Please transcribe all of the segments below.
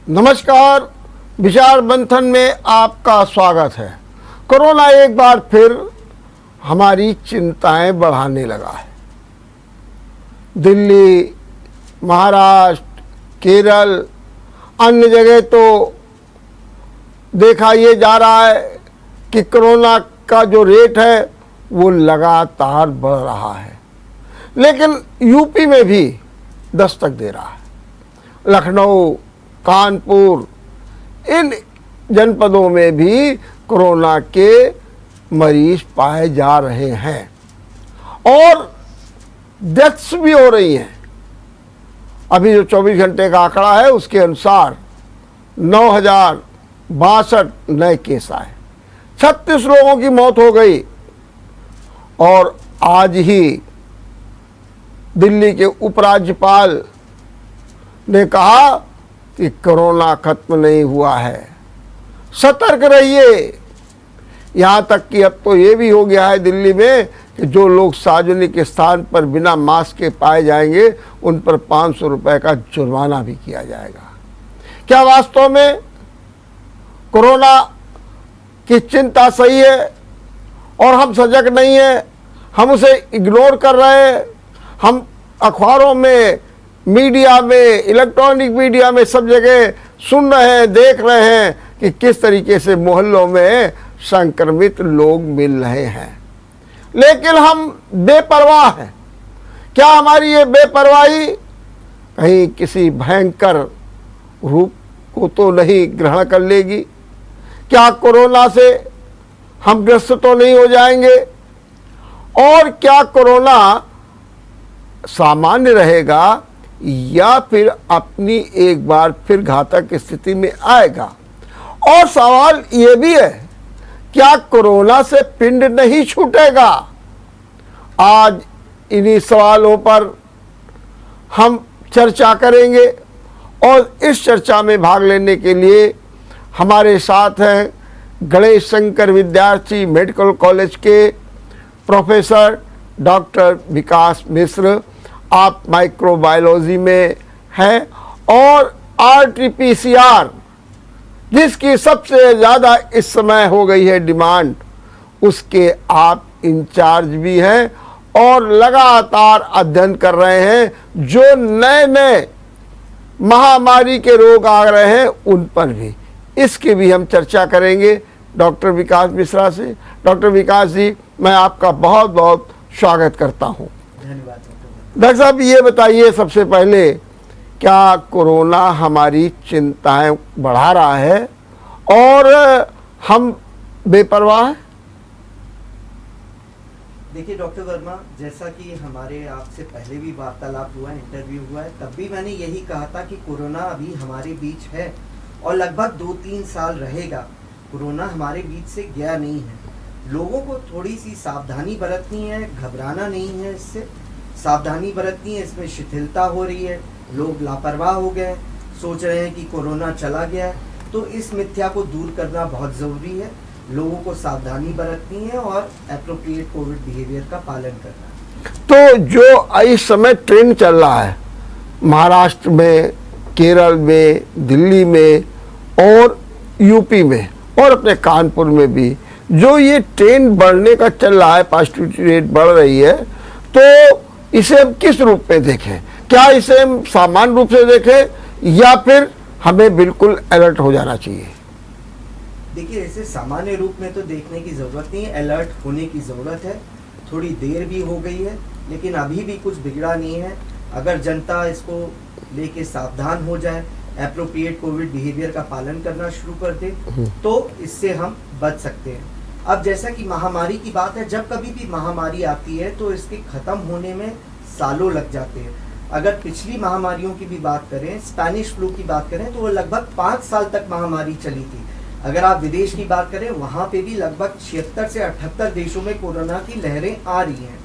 नमस्कार, विचार मंथन में आपका स्वागत है। कोरोना एक बार फिर हमारी चिंताएं बढ़ाने लगा है। दिल्ली, महाराष्ट्र, केरल, अन्य जगह तो देखा ये जा रहा है कि कोरोना का जो रेट है वो लगातार बढ़ रहा है, लेकिन यूपी में भी दस्तक दे रहा है। लखनऊ, कानपुर, इन जनपदों में भी कोरोना के मरीज पाए जा रहे हैं और डेथ्स भी हो रही हैं। अभी जो 24 घंटे का आंकड़ा है उसके अनुसार 9,062 नए केस आए, 36 लोगों की मौत हो गई। और आज ही दिल्ली के उपराज्यपाल ने कहा कि कोरोना खत्म नहीं हुआ है, सतर्क रहिए। यहाँ तक कि अब तो ये भी हो गया है दिल्ली में कि जो लोग सार्वजनिक स्थान पर बिना मास्क के पाए जाएंगे उन पर 500 रुपये का जुर्माना भी किया जाएगा। क्या वास्तव में कोरोना की चिंता सही है और हम सजग नहीं हैं? हम उसे इग्नोर कर रहे हैं। हम अखबारों में, मीडिया में, इलेक्ट्रॉनिक मीडिया में सब जगह सुन रहे हैं, देख रहे हैं कि किस तरीके से मोहल्लों में संक्रमित लोग मिल रहे हैं, लेकिन हम बेपरवाह हैं। क्या हमारी ये बेपरवाही कहीं किसी भयंकर रूप को तो नहीं ग्रहण कर लेगी? क्या कोरोना से हम ग्रस्त तो नहीं हो जाएंगे? और क्या कोरोना सामान्य रहेगा या फिर अपनी एक बार फिर घातक स्थिति में आएगा? और सवाल ये भी है, क्या कोरोना से पिंड नहीं छूटेगा? आज इन्हीं सवालों पर हम चर्चा करेंगे और इस चर्चा में भाग लेने के लिए हमारे साथ हैं गणेश शंकर विद्यार्थी मेडिकल कॉलेज के प्रोफेसर डॉक्टर विकास मिश्र। आप माइक्रोबायोलॉजी में हैं और RT-PCR जिसकी सबसे ज़्यादा इस समय हो गई है डिमांड, उसके आप इंचार्ज भी हैं और लगातार अध्ययन कर रहे हैं। जो नए नए महामारी के रोग आ रहे हैं उन पर भी, इसकी भी हम चर्चा करेंगे डॉक्टर विकास मिश्रा से। डॉक्टर विकास जी, मैं आपका बहुत बहुत स्वागत करता हूँ। धन्यवाद डॉक्टर साहब, ये बताइए सबसे पहले, क्या कोरोना हमारी चिंताएं बढ़ा रहा है और हम बेपरवाह हैं? देखिए डॉक्टर वर्मा, जैसा कि हमारे आपसे पहले भी वार्तालाप हुआ है, इंटरव्यू हुआ है, तब भी मैंने यही कहा था कि कोरोना अभी हमारे बीच है और लगभग 2-3 साल रहेगा। कोरोना हमारे बीच से गया नहीं है। लोगों को थोड़ी सी सावधानी बरतनी है, घबराना नहीं है, इससे सावधानी बरतनी है। इसमें शिथिलता हो रही है, लोग लापरवाह हो गए, सोच रहे हैं कि कोरोना चला गया है। तो इस मिथ्या को दूर करना बहुत ज़रूरी है। लोगों को सावधानी बरतनी है और एप्रोप्रिएट कोविड बिहेवियर का पालन करना है। तो जो इस समय ट्रेंड चल रहा है महाराष्ट्र में, केरल में, दिल्ली में और यूपी में और अपने कानपुर में भी, जो ये ट्रेंड बढ़ने का चल रहा है, पॉजिटिविटी रेट बढ़ रही है, तो इसे हम किस रूप में देखें? क्या इसे हम सामान्य रूप से देखें या फिर हमें बिल्कुल अलर्ट हो जाना चाहिए? देखिए, इसे सामान्य रूप में तो देखने की ज़रूरत नहीं है, अलर्ट होने की ज़रूरत है। थोड़ी देर भी हो गई है, लेकिन अभी भी कुछ बिगड़ा नहीं है। अगर जनता इसको लेके सावधान हो जाए, एप्रोप्रिएट कोविड बिहेवियर का पालन करना शुरू कर दे, तो इससे हम बच सकते हैं। अब जैसा कि महामारी की बात है, जब कभी भी महामारी आती है तो इसके ख़त्म होने में सालों लग जाते हैं। अगर पिछली महामारियों की भी बात करें, स्पेनिश फ्लू की बात करें, तो वो लगभग 5 साल तक महामारी चली थी। अगर आप विदेश की बात करें, वहाँ पे भी लगभग 76 से 78 देशों में कोरोना की लहरें आ रही हैं।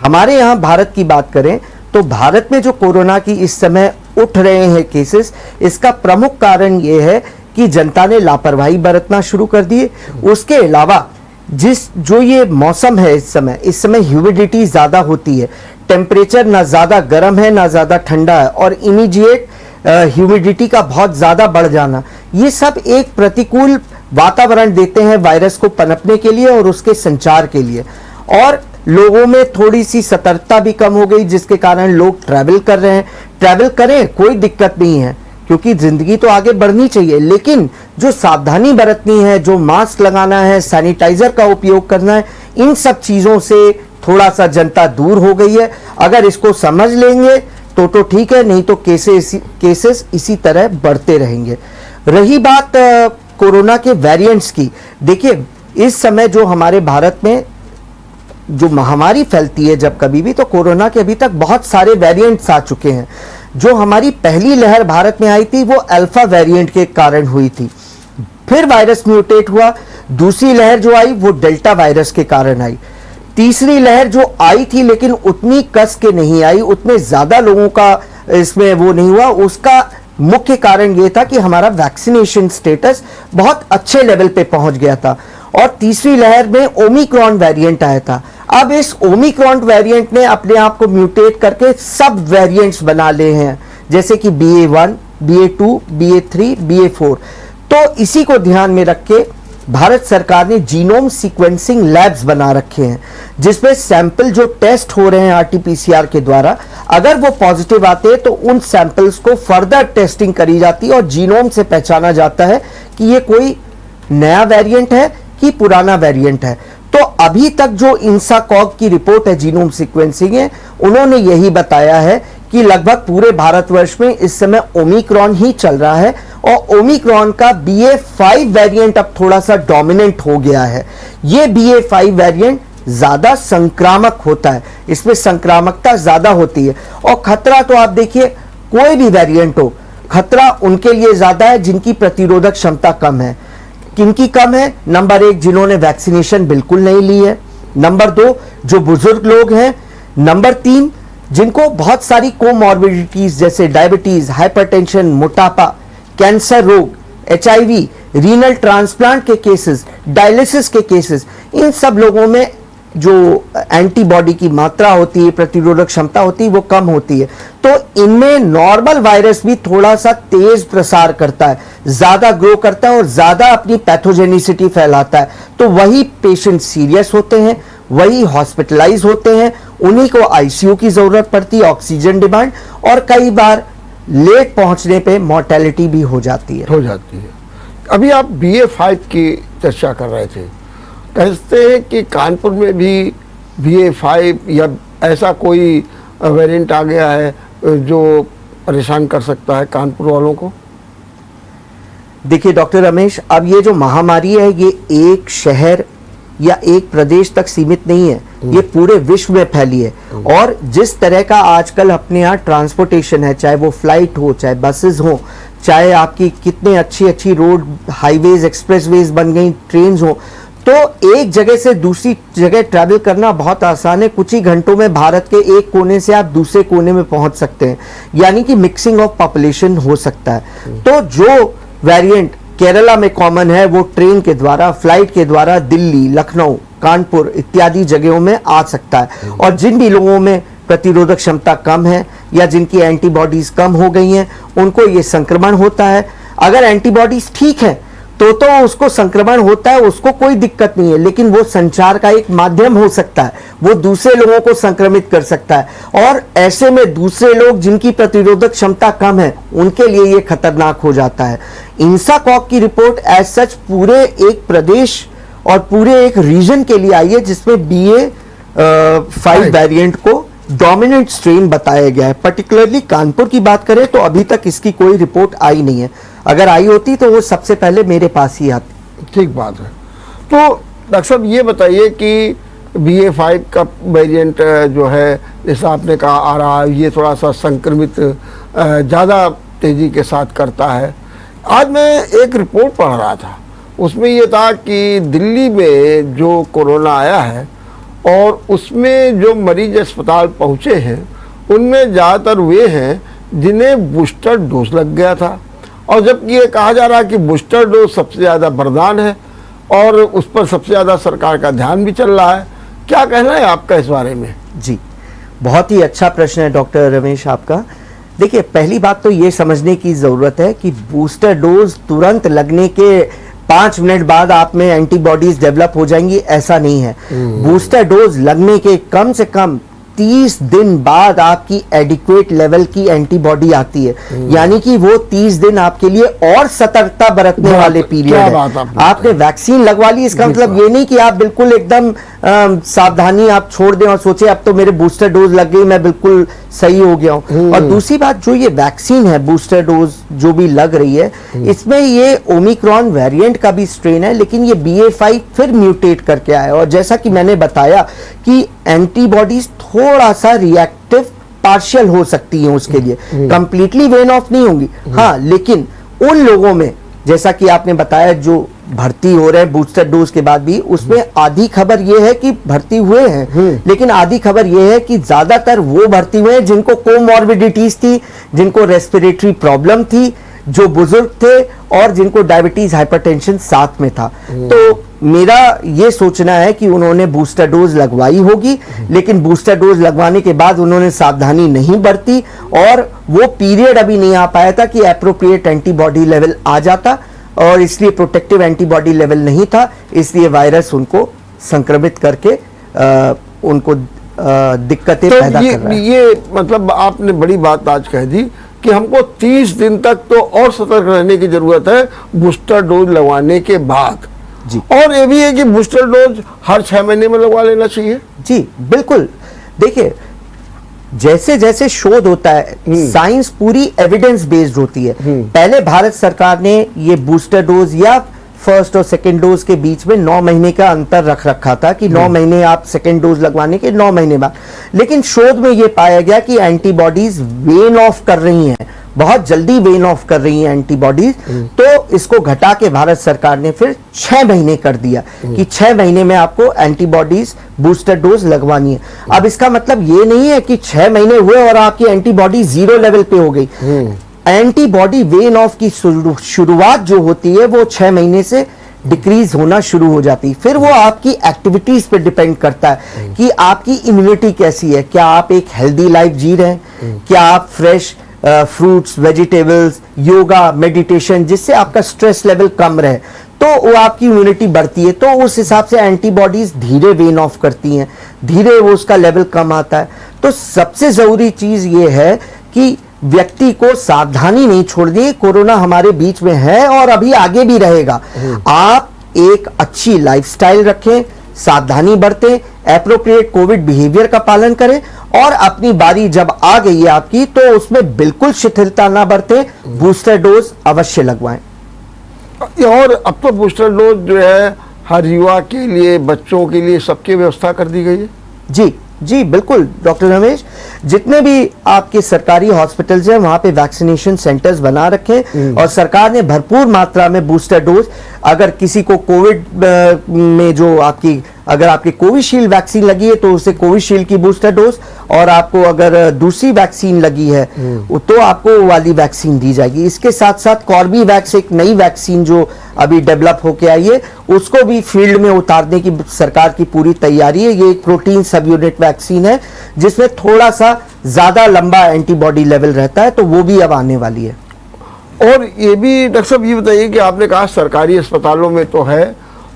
हमारे यहाँ भारत की बात करें तो भारत में जो कोरोना की इस समय उठ रहे हैं केसेस, इसका प्रमुख कारण ये है कि जनता ने लापरवाही बरतना शुरू कर दी। उसके अलावा जो ये मौसम है, इस समय ह्यूमिडिटी ज़्यादा होती है, टेम्परेचर ना ज़्यादा गर्म है ना ज़्यादा ठंडा है, और इमीडिएट ह्यूमिडिटी का बहुत ज़्यादा बढ़ जाना, ये सब एक प्रतिकूल वातावरण देते हैं वायरस को पनपने के लिए और उसके संचार के लिए। और लोगों में थोड़ी सी सतर्कता भी कम हो गई, जिसके कारण लोग ट्रैवल कर रहे हैं। ट्रैवल करें, कोई दिक्कत नहीं है, क्योंकि जिंदगी तो आगे बढ़नी चाहिए, लेकिन जो सावधानी बरतनी है, जो मास्क लगाना है, सैनिटाइजर का उपयोग करना है, इन सब चीज़ों से थोड़ा सा जनता दूर हो गई है। अगर इसको समझ लेंगे तो ठीक है, नहीं तो केसेस इसी तरह बढ़ते रहेंगे। रही बात कोरोना के वेरिएंट्स की, देखिए इस समय जो हमारे भारत में जो महामारी फैलती है जब कभी भी, तो कोरोना के अभी तक बहुत सारे वेरिएंट्स आ चुके हैं। जो हमारी पहली लहर भारत में आई थी वो अल्फा वेरिएंट के कारण हुई थी, फिर वायरस म्यूटेट हुआ। दूसरी लहर जो आई वो डेल्टा वायरस के कारण आई। तीसरी लहर जो आई थी लेकिन उतनी कस के नहीं आई, उतने ज्यादा लोगों का इसमें वो नहीं हुआ। उसका मुख्य कारण ये था कि हमारा वैक्सीनेशन स्टेटस बहुत अच्छे लेवल पे पहुंच गया था। और तीसरी लहर में ओमिक्रॉन वेरिएंट आया था। अब इस ओमिक्रॉन वेरिएंट ने अपने आप को म्यूटेट करके सब वेरिएंट्स बना ले हैं, जैसे कि BA1, BA2, BA3, BA4। तो इसी को ध्यान में रख के भारत सरकार ने जीनोम सीक्वेंसिंग लैब्स बना रखे हैं, जिसमें सैंपल जो टेस्ट हो रहे हैं RT-PCR के द्वारा, अगर वो पॉजिटिव आते हैं तो उन सैंपल्स को फर्दर टेस्टिंग करी जाती है और जीनोम से पहचाना जाता है कि ये कोई नया वेरिएंट है कि पुराना वेरिएंट है। तो अभी तक जो इंसाकॉग की रिपोर्ट है, जीनोम सीक्वेंसिंग है, उन्होंने यही बताया है कि लगभग पूरे भारतवर्ष में इस समय ओमिक्रॉन ही चल रहा है और ओमिक्रॉन का BA.5 वेरिएंट अब थोड़ा सा डोमिनेंट हो गया है। ये BA.5 वेरिएंट ज्यादा संक्रामक होता है, इसमें संक्रामकता ज्यादा होती है। और खतरा तो आप देखिए, कोई भी वेरिएंट हो, खतरा उनके लिए ज्यादा है जिनकी प्रतिरोधक क्षमता कम है। किनकी कम है? नंबर 1, जिन्होंने वैक्सीनेशन बिल्कुल नहीं ली है। नंबर 2, जो बुजुर्ग लोग हैं। नंबर 3, जिनको बहुत सारी कोमॉर्बिडिटीज जैसे डायबिटीज, हाइपरटेंशन, मोटापा, कैंसर रोग, HIV, रीनल ट्रांसप्लांट के केसेस, डायलिसिस के केसेस, इन सब लोगों में जो एंटीबॉडी की मात्रा होती है, प्रतिरोधक क्षमता होती है, वो कम होती है। तो इनमें नॉर्मल वायरस भी थोड़ा सा तेज प्रसार करता है, ज्यादा ग्रो करता है और ज्यादा अपनी पैथोजेनिसिटी फैलाता है। तो वही पेशेंट सीरियस होते हैं, वही हॉस्पिटलाइज होते हैं, उन्हीं को ICU की जरूरत पड़ती है, ऑक्सीजन डिमांड, और कई बार लेट पहुंचने पे मॉर्टेलिटी भी हो जाती है। अभी आप BA.5 की चर्चा कर रहे थे, कहते हैं कि कानपुर में भी BA.5 या ऐसा कोई वेरिएंट आ गया है जो परेशान कर सकता है कानपुर वालों को। देखिए डॉक्टर रमेश, अब ये जो महामारी है ये एक शहर या एक प्रदेश तक सीमित नहीं है, ये पूरे विश्व में फैली है। और जिस तरह का आजकल अपने यहाँ ट्रांसपोर्टेशन है, चाहे वो फ्लाइट हो, चाहे बसेस हो, चाहे आपकी कितने अच्छी रोड, हाईवेज, एक्सप्रेसवेज बन गई, ट्रेन्स हो, तो एक जगह से दूसरी जगह ट्रैवल करना बहुत आसान है। कुछ ही घंटों में भारत के एक कोने से आप दूसरे कोने में पहुंच सकते हैं, यानी कि मिक्सिंग ऑफ पॉपुलेशन हो सकता है। तो जो वेरिएंट केरला में कॉमन है वो ट्रेन के द्वारा, फ्लाइट के द्वारा दिल्ली, लखनऊ, कानपुर इत्यादि जगहों में आ सकता है। और जिन भी लोगों में प्रतिरोधक क्षमता कम है या जिनकी एंटीबॉडीज कम हो गई हैं, उनको ये संक्रमण होता है। अगर एंटीबॉडीज ठीक है तो उसको संक्रमण होता है, उसको कोई दिक्कत नहीं है, लेकिन वो संचार का एक माध्यम हो सकता है, वो दूसरे लोगों को संक्रमित कर सकता है। और ऐसे में दूसरे लोग जिनकी प्रतिरोधक क्षमता कम है, उनके लिए ये खतरनाक हो जाता है। इंसाकॉग की रिपोर्ट एज सच पूरे एक प्रदेश और पूरे एक रीजन के लिए आई है, जिसमें BA.5 वेरिएंट को डोमिनेंट स्ट्रेन बताया गया है। पर्टिकुलरली कानपुर की बात करें तो अभी तक इसकी कोई रिपोर्ट आई नहीं है। अगर आई होती तो वो सबसे पहले मेरे पास ही आती। ठीक बात है। तो डॉक्टर साहब ये बताइए कि BA.5 का वेरिएंट जो है, जैसा आपने कहा आ रहा है, ये थोड़ा सा संक्रमित ज़्यादा तेज़ी के साथ करता है। आज मैं एक रिपोर्ट पढ़ रहा था, उसमें ये था कि दिल्ली में जो कोरोना आया है और उसमें जो मरीज अस्पताल पहुँचे हैं, उनमें ज़्यादातर वे हैं जिन्हें बूस्टर डोज लग गया था। और जबकि ये कहा जा रहा है कि बूस्टर डोज सबसे ज़्यादा वरदान है और उस पर सबसे ज़्यादा सरकार का ध्यान भी चल रहा है। क्या कहना है आपका इस बारे में? जी, बहुत ही अच्छा प्रश्न है डॉक्टर रमेश आपका। देखिए, पहली बात तो ये समझने की जरूरत है कि बूस्टर डोज तुरंत लगने के 5 मिनट बाद आप में एंटीबॉडीज डेवलप हो जाएंगी, ऐसा नहीं है। बूस्टर डोज लगने के कम से कम 30 दिन बाद आपकी एडिक्वेट लेवल की एंटीबॉडी आती है, यानी कि वो 30 दिन आपके लिए और सतर्कता बरतने वाले पीरियड है। आपने वैक्सीन लगवा ली, इसका मतलब ये नहीं कि आप बिल्कुल एकदम सावधानी आप छोड़ दें और सोचे अब तो मेरे बूस्टर डोज लग गई, मैं बिल्कुल सही हो गया हूं। और दूसरी बात, जो ये वैक्सीन है बूस्टर डोज जो भी लग रही है, इसमें ये ओमिक्रॉन वेरिएंट का भी स्ट्रेन है, लेकिन ये BA.5 फिर म्यूटेट करके आया। और जैसा कि मैंने बताया कि एंटीबॉडीज थोड़ा सा रिएक्टिव पार्शियल हो सकती हैं, उसके लिए कंप्लीटली वेन ऑफ नहीं होंगी। हाँ, लेकिन उन लोगों में जैसा कि आपने बताया जो भर्ती हो रहे हैं बूस्टर डोज के बाद भी, उसमें आधी खबर यह है कि भर्ती हुए हैं, लेकिन आधी खबर यह है कि ज्यादातर वो भर्ती हुए हैं जिनको कोमॉर्बिडिटीज थी, जिनको रेस्पिरेटरी प्रॉब्लम थी, जो बुजुर्ग थे और जिनको डायबिटीज हाइपरटेंशन साथ में था। तो मेरा ये सोचना है कि उन्होंने बूस्टर डोज लगवाई होगी, लेकिन बूस्टर डोज लगवाने के बाद उन्होंने सावधानी नहीं बरती और वो पीरियड अभी नहीं आ पाया था कि एप्रोप्रिएट एंटीबॉडी लेवल आ जाता, और इसलिए प्रोटेक्टिव एंटीबॉडी लेवल नहीं था, इसलिए वायरस उनको संक्रमित करके उनको दिक्कतें तो पैदा कर रहा है। ये मतलब आपने बड़ी बात आज कह दी कि हमको 30 दिन तक तो और सतर्क रहने की जरूरत है बूस्टर डोज लगवाने के बाद जी। और ये भी है कि बूस्टर डोज हर 6 महीने में लगवा लेना चाहिए। जी बिल्कुल। देखिए, जैसे जैसे शोध होता है, साइंस पूरी एविडेंस बेस्ड होती है। पहले भारत सरकार ने ये बूस्टर डोज या फर्स्ट और सेकेंड डोज के बीच में 9 महीने का अंतर रख रखा था कि 9 महीने आप सेकेंड डोज लगवाने के 9 महीने बाद, लेकिन शोध में यह पाया गया कि एंटीबॉडीज वेन ऑफ कर रही हैं, बहुत जल्दी वेन ऑफ कर रही हैं एंटीबॉडीज। तो इसको घटा के भारत सरकार ने फिर 6 महीने कर दिया कि 6 महीने में आपको एंटीबॉडीज बूस्टर डोज लगवानी है। अब इसका मतलब ये नहीं है कि 6 महीने हुए और आपकी एंटीबॉडी 0 लेवल पे हो गई। एंटीबॉडी वेन ऑफ की शुरुआत जो होती है वो 6 महीने से डिक्रीज होना शुरू हो जाती है। फिर वो आपकी एक्टिविटीज पे डिपेंड करता है कि आपकी इम्यूनिटी कैसी है, क्या आप एक हेल्दी लाइफ जी रहे हैं, क्या आप fresh fruits, vegetables, yoga, meditation, जिससे आपका स्ट्रेस लेवल कम रहे, तो वो आपकी इम्यूनिटी बढ़ती है। तो उस हिसाब से एंटीबॉडीज धीरे वेन ऑफ करती हैं, धीरे वो उसका लेवल कम आता है। तो सबसे जरूरी चीज ये है कि व्यक्ति को सावधानी नहीं छोड़नी। कोरोना हमारे बीच में है और अभी आगे भी रहेगा। आप एक अच्छी लाइफस्टाइल रखें, सावधानी बरतें, एप्रोप्रिएट कोविड बिहेवियर का पालन करें और अपनी बारी जब आ गई है आपकी तो उसमें बिल्कुल शिथिलता ना बरतें, बूस्टर डोज अवश्य लगवाएं। और अब तो बूस्टर डोज जो है हर युवा के लिए, बच्चों के लिए, सबकी व्यवस्था कर दी गई है। जी जी बिल्कुल डॉक्टर रमेश, जितने भी आपके सरकारी हॉस्पिटल्स हैं वहां पे वैक्सीनेशन सेंटर्स बना रखे और सरकार ने भरपूर मात्रा में बूस्टर डोज, अगर किसी को कोविड में जो आपकी, अगर आपकी कोविशील्ड वैक्सीन लगी है तो उसे कोविशील्ड की बूस्टर डोज, और आपको अगर दूसरी वैक्सीन लगी है तो आपको वो वाली वैक्सीन दी जाएगी। इसके साथ साथ कॉर्बीवैक्स, एक नई वैक्सीन जो अभी डेवलप होके आई है, उसको भी फील्ड में उतारने की सरकार की पूरी तैयारी है। ये एक प्रोटीन सब यूनिट वैक्सीन है जिसमें थोड़ा सा ज्यादा लंबा एंटीबॉडी लेवल रहता है, तो वो भी अब आने वाली है। और ये भी डॉक्टर साहब ये बताइए कि आपने कहा सरकारी अस्पतालों में तो है,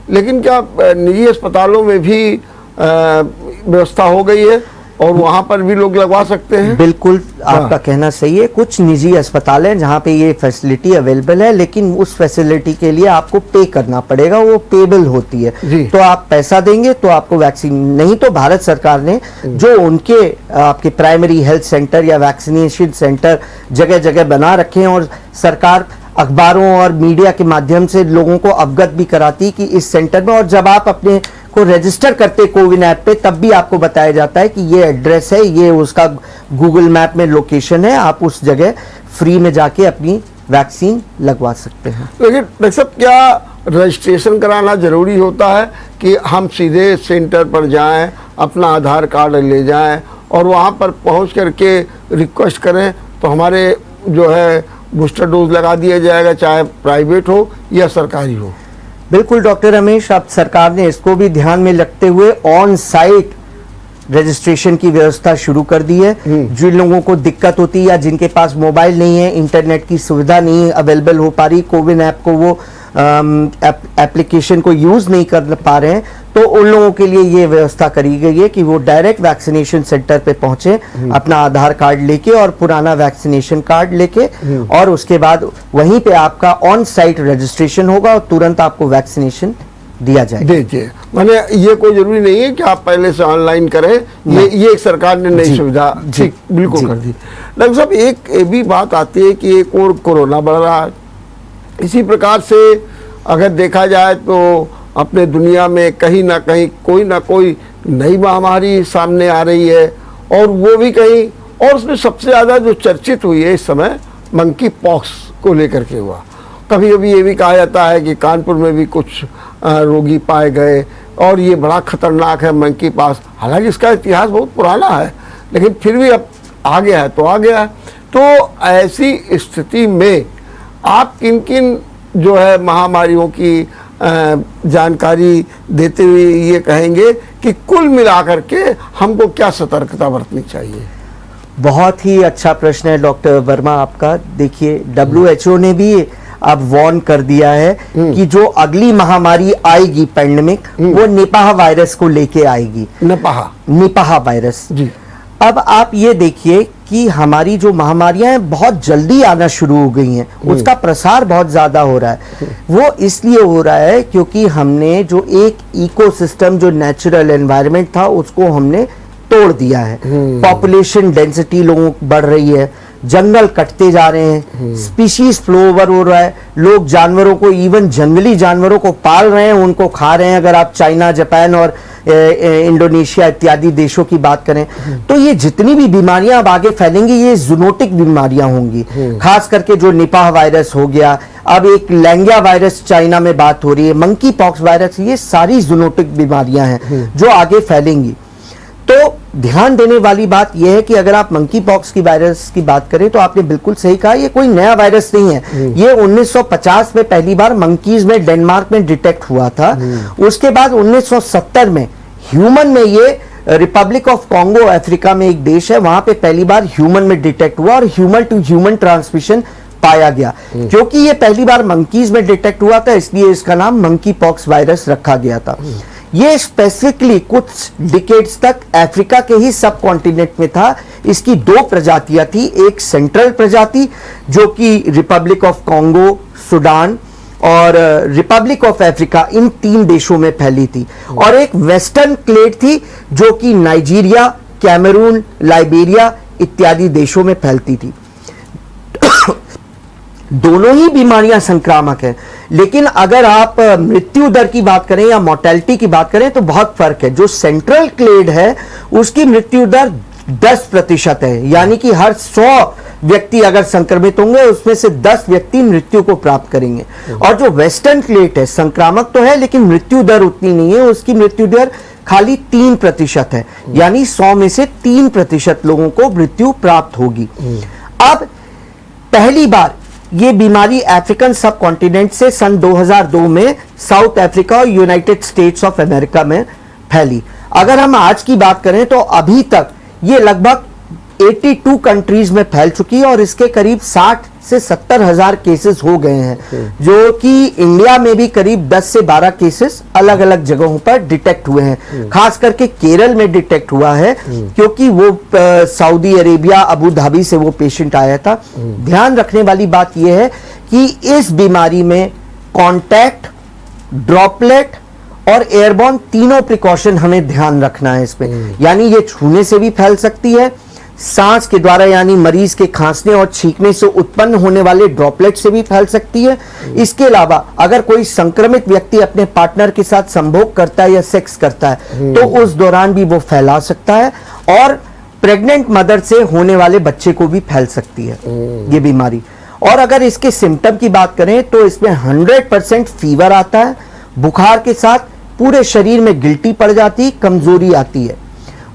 लेकिन क्या निजी अस्पतालों में भी व्यवस्था हो गई है और वहां पर भी लोग लगवा सकते हैं? बिल्कुल, आपका कहना सही है। कुछ निजी अस्पताल हैं जहां पे ये फैसिलिटी अवेलेबल है, लेकिन उस फैसिलिटी के लिए आपको पे करना पड़ेगा, वो पेबल होती है। तो आप पैसा देंगे तो आपको वैक्सीन, नहीं तो भारत सरकार ने जो उनके आपके प्राइमरी हेल्थ सेंटर या वैक्सीनेशन सेंटर जगह जगह बना रखे हैं, और सरकार अखबारों और मीडिया के माध्यम से लोगों को अवगत भी कराती कि इस सेंटर में, और जब आप अपने को रजिस्टर करते कोविन ऐप पे तब भी आपको बताया जाता है कि ये एड्रेस है, ये उसका गूगल मैप में लोकेशन है, आप उस जगह फ्री में जाके अपनी वैक्सीन लगवा सकते हैं। लेकिन डॉक्टर साहब, क्या रजिस्ट्रेशन कराना जरूरी होता है कि हम सीधे सेंटर पर जाएं, अपना आधार कार्ड ले जाएं और वहां पर पहुंच करके रिक्वेस्ट करें तो हमारे जो है बूस्टर डोज लगा दिया जाएगा, चाहे प्राइवेट हो या सरकारी हो? बिल्कुल डॉक्टर रमेश, अब सरकार ने इसको भी ध्यान में रखते हुए ऑन साइट रजिस्ट्रेशन की व्यवस्था शुरू कर दी है। जिन लोगों को दिक्कत होती है या जिनके पास मोबाइल नहीं है, इंटरनेट की सुविधा नहीं अवेलेबल हो पा रही, कोविन ऐप को वो एप्लीकेशन को यूज नहीं कर पा रहे हैं, तो उन लोगों के लिए ये व्यवस्था करी गई है कि वो डायरेक्ट वैक्सीनेशन सेंटर पे पहुंचे अपना आधार कार्ड लेके और पुराना वैक्सीनेशन कार्ड लेके, और उसके बाद वहीं पे आपका ऑन साइट रजिस्ट्रेशन होगा और तुरंत आपको वैक्सीनेशन दिया जाए। देखिए, माने ये कोई जरूरी नहीं है कि आप पहले से ऑनलाइन करें, ये एक सरकार ने नई सुविधा ठीक बिल्कुल कर दी। डॉक्टर साहब, एक ये भी बात आती है कि एक और कोरोना बढ़ रहा है। इसी प्रकार से अगर देखा जाए तो अपने दुनिया में कहीं ना कहीं कोई ना कोई नई महामारी सामने आ रही है, और वो भी कहीं, और उसमें सबसे ज़्यादा जो चर्चित हुई है इस समय मंकी पॉक्स को लेकर के हुआ। कभी कभी ये भी कहा जाता है कि कानपुर में भी कुछ रोगी पाए गए और ये बड़ा खतरनाक है मंकी पॉक्स। हालांकि इसका इतिहास बहुत पुराना है, लेकिन फिर भी अब आ गया है तो आ गया है। तो ऐसी स्थिति में आप किन किन जो है महामारियों की जानकारी देते हुए ये कहेंगे कि कुल मिलाकर के हमको क्या सतर्कता बरतनी चाहिए? बहुत ही अच्छा प्रश्न है डॉक्टर वर्मा आपका। देखिए, WHO ने भी अब वार्न कर दिया है कि जो अगली महामारी आएगी पैंडेमिक, वो निपाह वायरस को लेके आएगी। निपाह वायरस जी। अब आप ये देखिए कि हमारी जो महामारियां हैं बहुत जल्दी आना शुरू हो गई हैं, उसका प्रसार बहुत ज्यादा हो रहा है। वो इसलिए हो रहा है क्योंकि हमने जो एक इकोसिस्टम, जो नेचुरल एनवायरनमेंट था, उसको हमने तोड़ दिया है। पॉपुलेशन डेंसिटी लोगों बढ़ रही है, जंगल कटते जा रहे हैं, स्पीशीज फ्लो ओवर हो रहा है, लोग जानवरों को, इवन जंगली जानवरों को पाल रहे हैं, उनको खा रहे हैं। अगर आप चाइना, जापान और इंडोनेशिया इत्यादि देशों की बात करें तो ये जितनी भी बीमारियां अब आगे फैलेंगी, ये जूनोटिक बीमारियां होंगी। खास करके जो निपाह वायरस हो गया, अब एक लैंगिया वायरस चाइना में बात हो रही है, मंकी पॉक्स वायरस, ये सारी जूनोटिक बीमारियां हैं जो आगे फैलेंगी। तो ध्यान देने वाली बात यह है कि अगर आप मंकी पॉक्स की वायरस की बात करें तो आपने बिल्कुल सही कहा, ये कोई नया वायरस नहीं है। ये 1950 में पहली बार मंकीज में डेनमार्क में डिटेक्ट हुआ था। उसके बाद 1970 में ह्यूमन में, ये रिपब्लिक ऑफ कॉन्गो अफ्रीका में एक देश है, वहां पे पहली बार ह्यूमन में डिटेक्ट हुआ और ह्यूमन टू ह्यूमन ट्रांसमिशन पाया गया। क्योंकि ये पहली बार मंकीज में डिटेक्ट हुआ था, इसलिए इसका नाम मंकी पॉक्स वायरस रखा गया था। ये स्पेसिफिकली कुछ डिकेड्स तक अफ्रीका के ही सब कॉन्टिनेंट में था। इसकी दो प्रजातियां थी, एक सेंट्रल प्रजाति जो कि रिपब्लिक ऑफ कॉन्गो, सूडान और रिपब्लिक ऑफ अफ्रीका, इन 3 देशों में फैली थी, और एक वेस्टर्न क्लेड थी जो कि नाइजीरिया, कैमरून, लाइबेरिया इत्यादि देशों में फैलती थी। दोनों ही बीमारियां संक्रामक हैं, लेकिन अगर आप मृत्यु दर की बात करें या मोर्टेलिटी की बात करें तो बहुत फर्क है। जो सेंट्रल क्लेड है उसकी मृत्यु दर 10% है, यानी कि हर 100 व्यक्ति अगर संक्रमित होंगे उसमें से 10 व्यक्ति मृत्यु को प्राप्त करेंगे। और जो वेस्टर्न क्लेड है, संक्रामक तो है लेकिन मृत्यु दर उतनी नहीं है, उसकी मृत्यु दर खाली 3% है, यानी 100 में से 3% लोगों को मृत्यु प्राप्त होगी। अब पहली बार ये बीमारी अफ्रीकन सब कॉन्टिनेंट से सन 2002 में साउथ अफ्रीका और यूनाइटेड स्टेट्स ऑफ अमेरिका में फैली। अगर हम आज की बात करें तो अभी तक ये लगभग 82 कंट्रीज में फैल चुकी है और इसके करीब 60 से 70 हजार केसेस हो गए हैं, जो कि इंडिया में भी करीब 10 से 12 केसेस अलग अलग जगहों पर डिटेक्ट हुए हैं। खास करके केरल में डिटेक्ट हुआ है क्योंकि वो सऊदी अरेबिया, अबू धाबी से वो पेशेंट आया था। ध्यान रखने वाली बात यह है कि इस बीमारी में कॉन्टैक्ट, ड्रॉपलेट और एयरबॉर्न तीनों प्रिकॉशन हमें ध्यान रखना है इसमें। यानी ये छूने से भी फैल सकती है, सांस के द्वारा यानी मरीज के खांसने और छींकने से उत्पन्न होने वाले ड्रॉपलेट से भी फैल सकती है। इसके अलावा अगर कोई संक्रमित व्यक्ति अपने पार्टनर के साथ संभोग करता है या सेक्स करता है तो उस दौरान भी वो फैला सकता है, और प्रेग्नेंट मदर से होने वाले बच्चे को भी फैल सकती है ये बीमारी। और अगर इसके सिम्टम की बात करें तो इसमें 100% फीवर आता है, बुखार के साथ पूरे शरीर में गिल्टी पड़ जाती, कमजोरी आती है।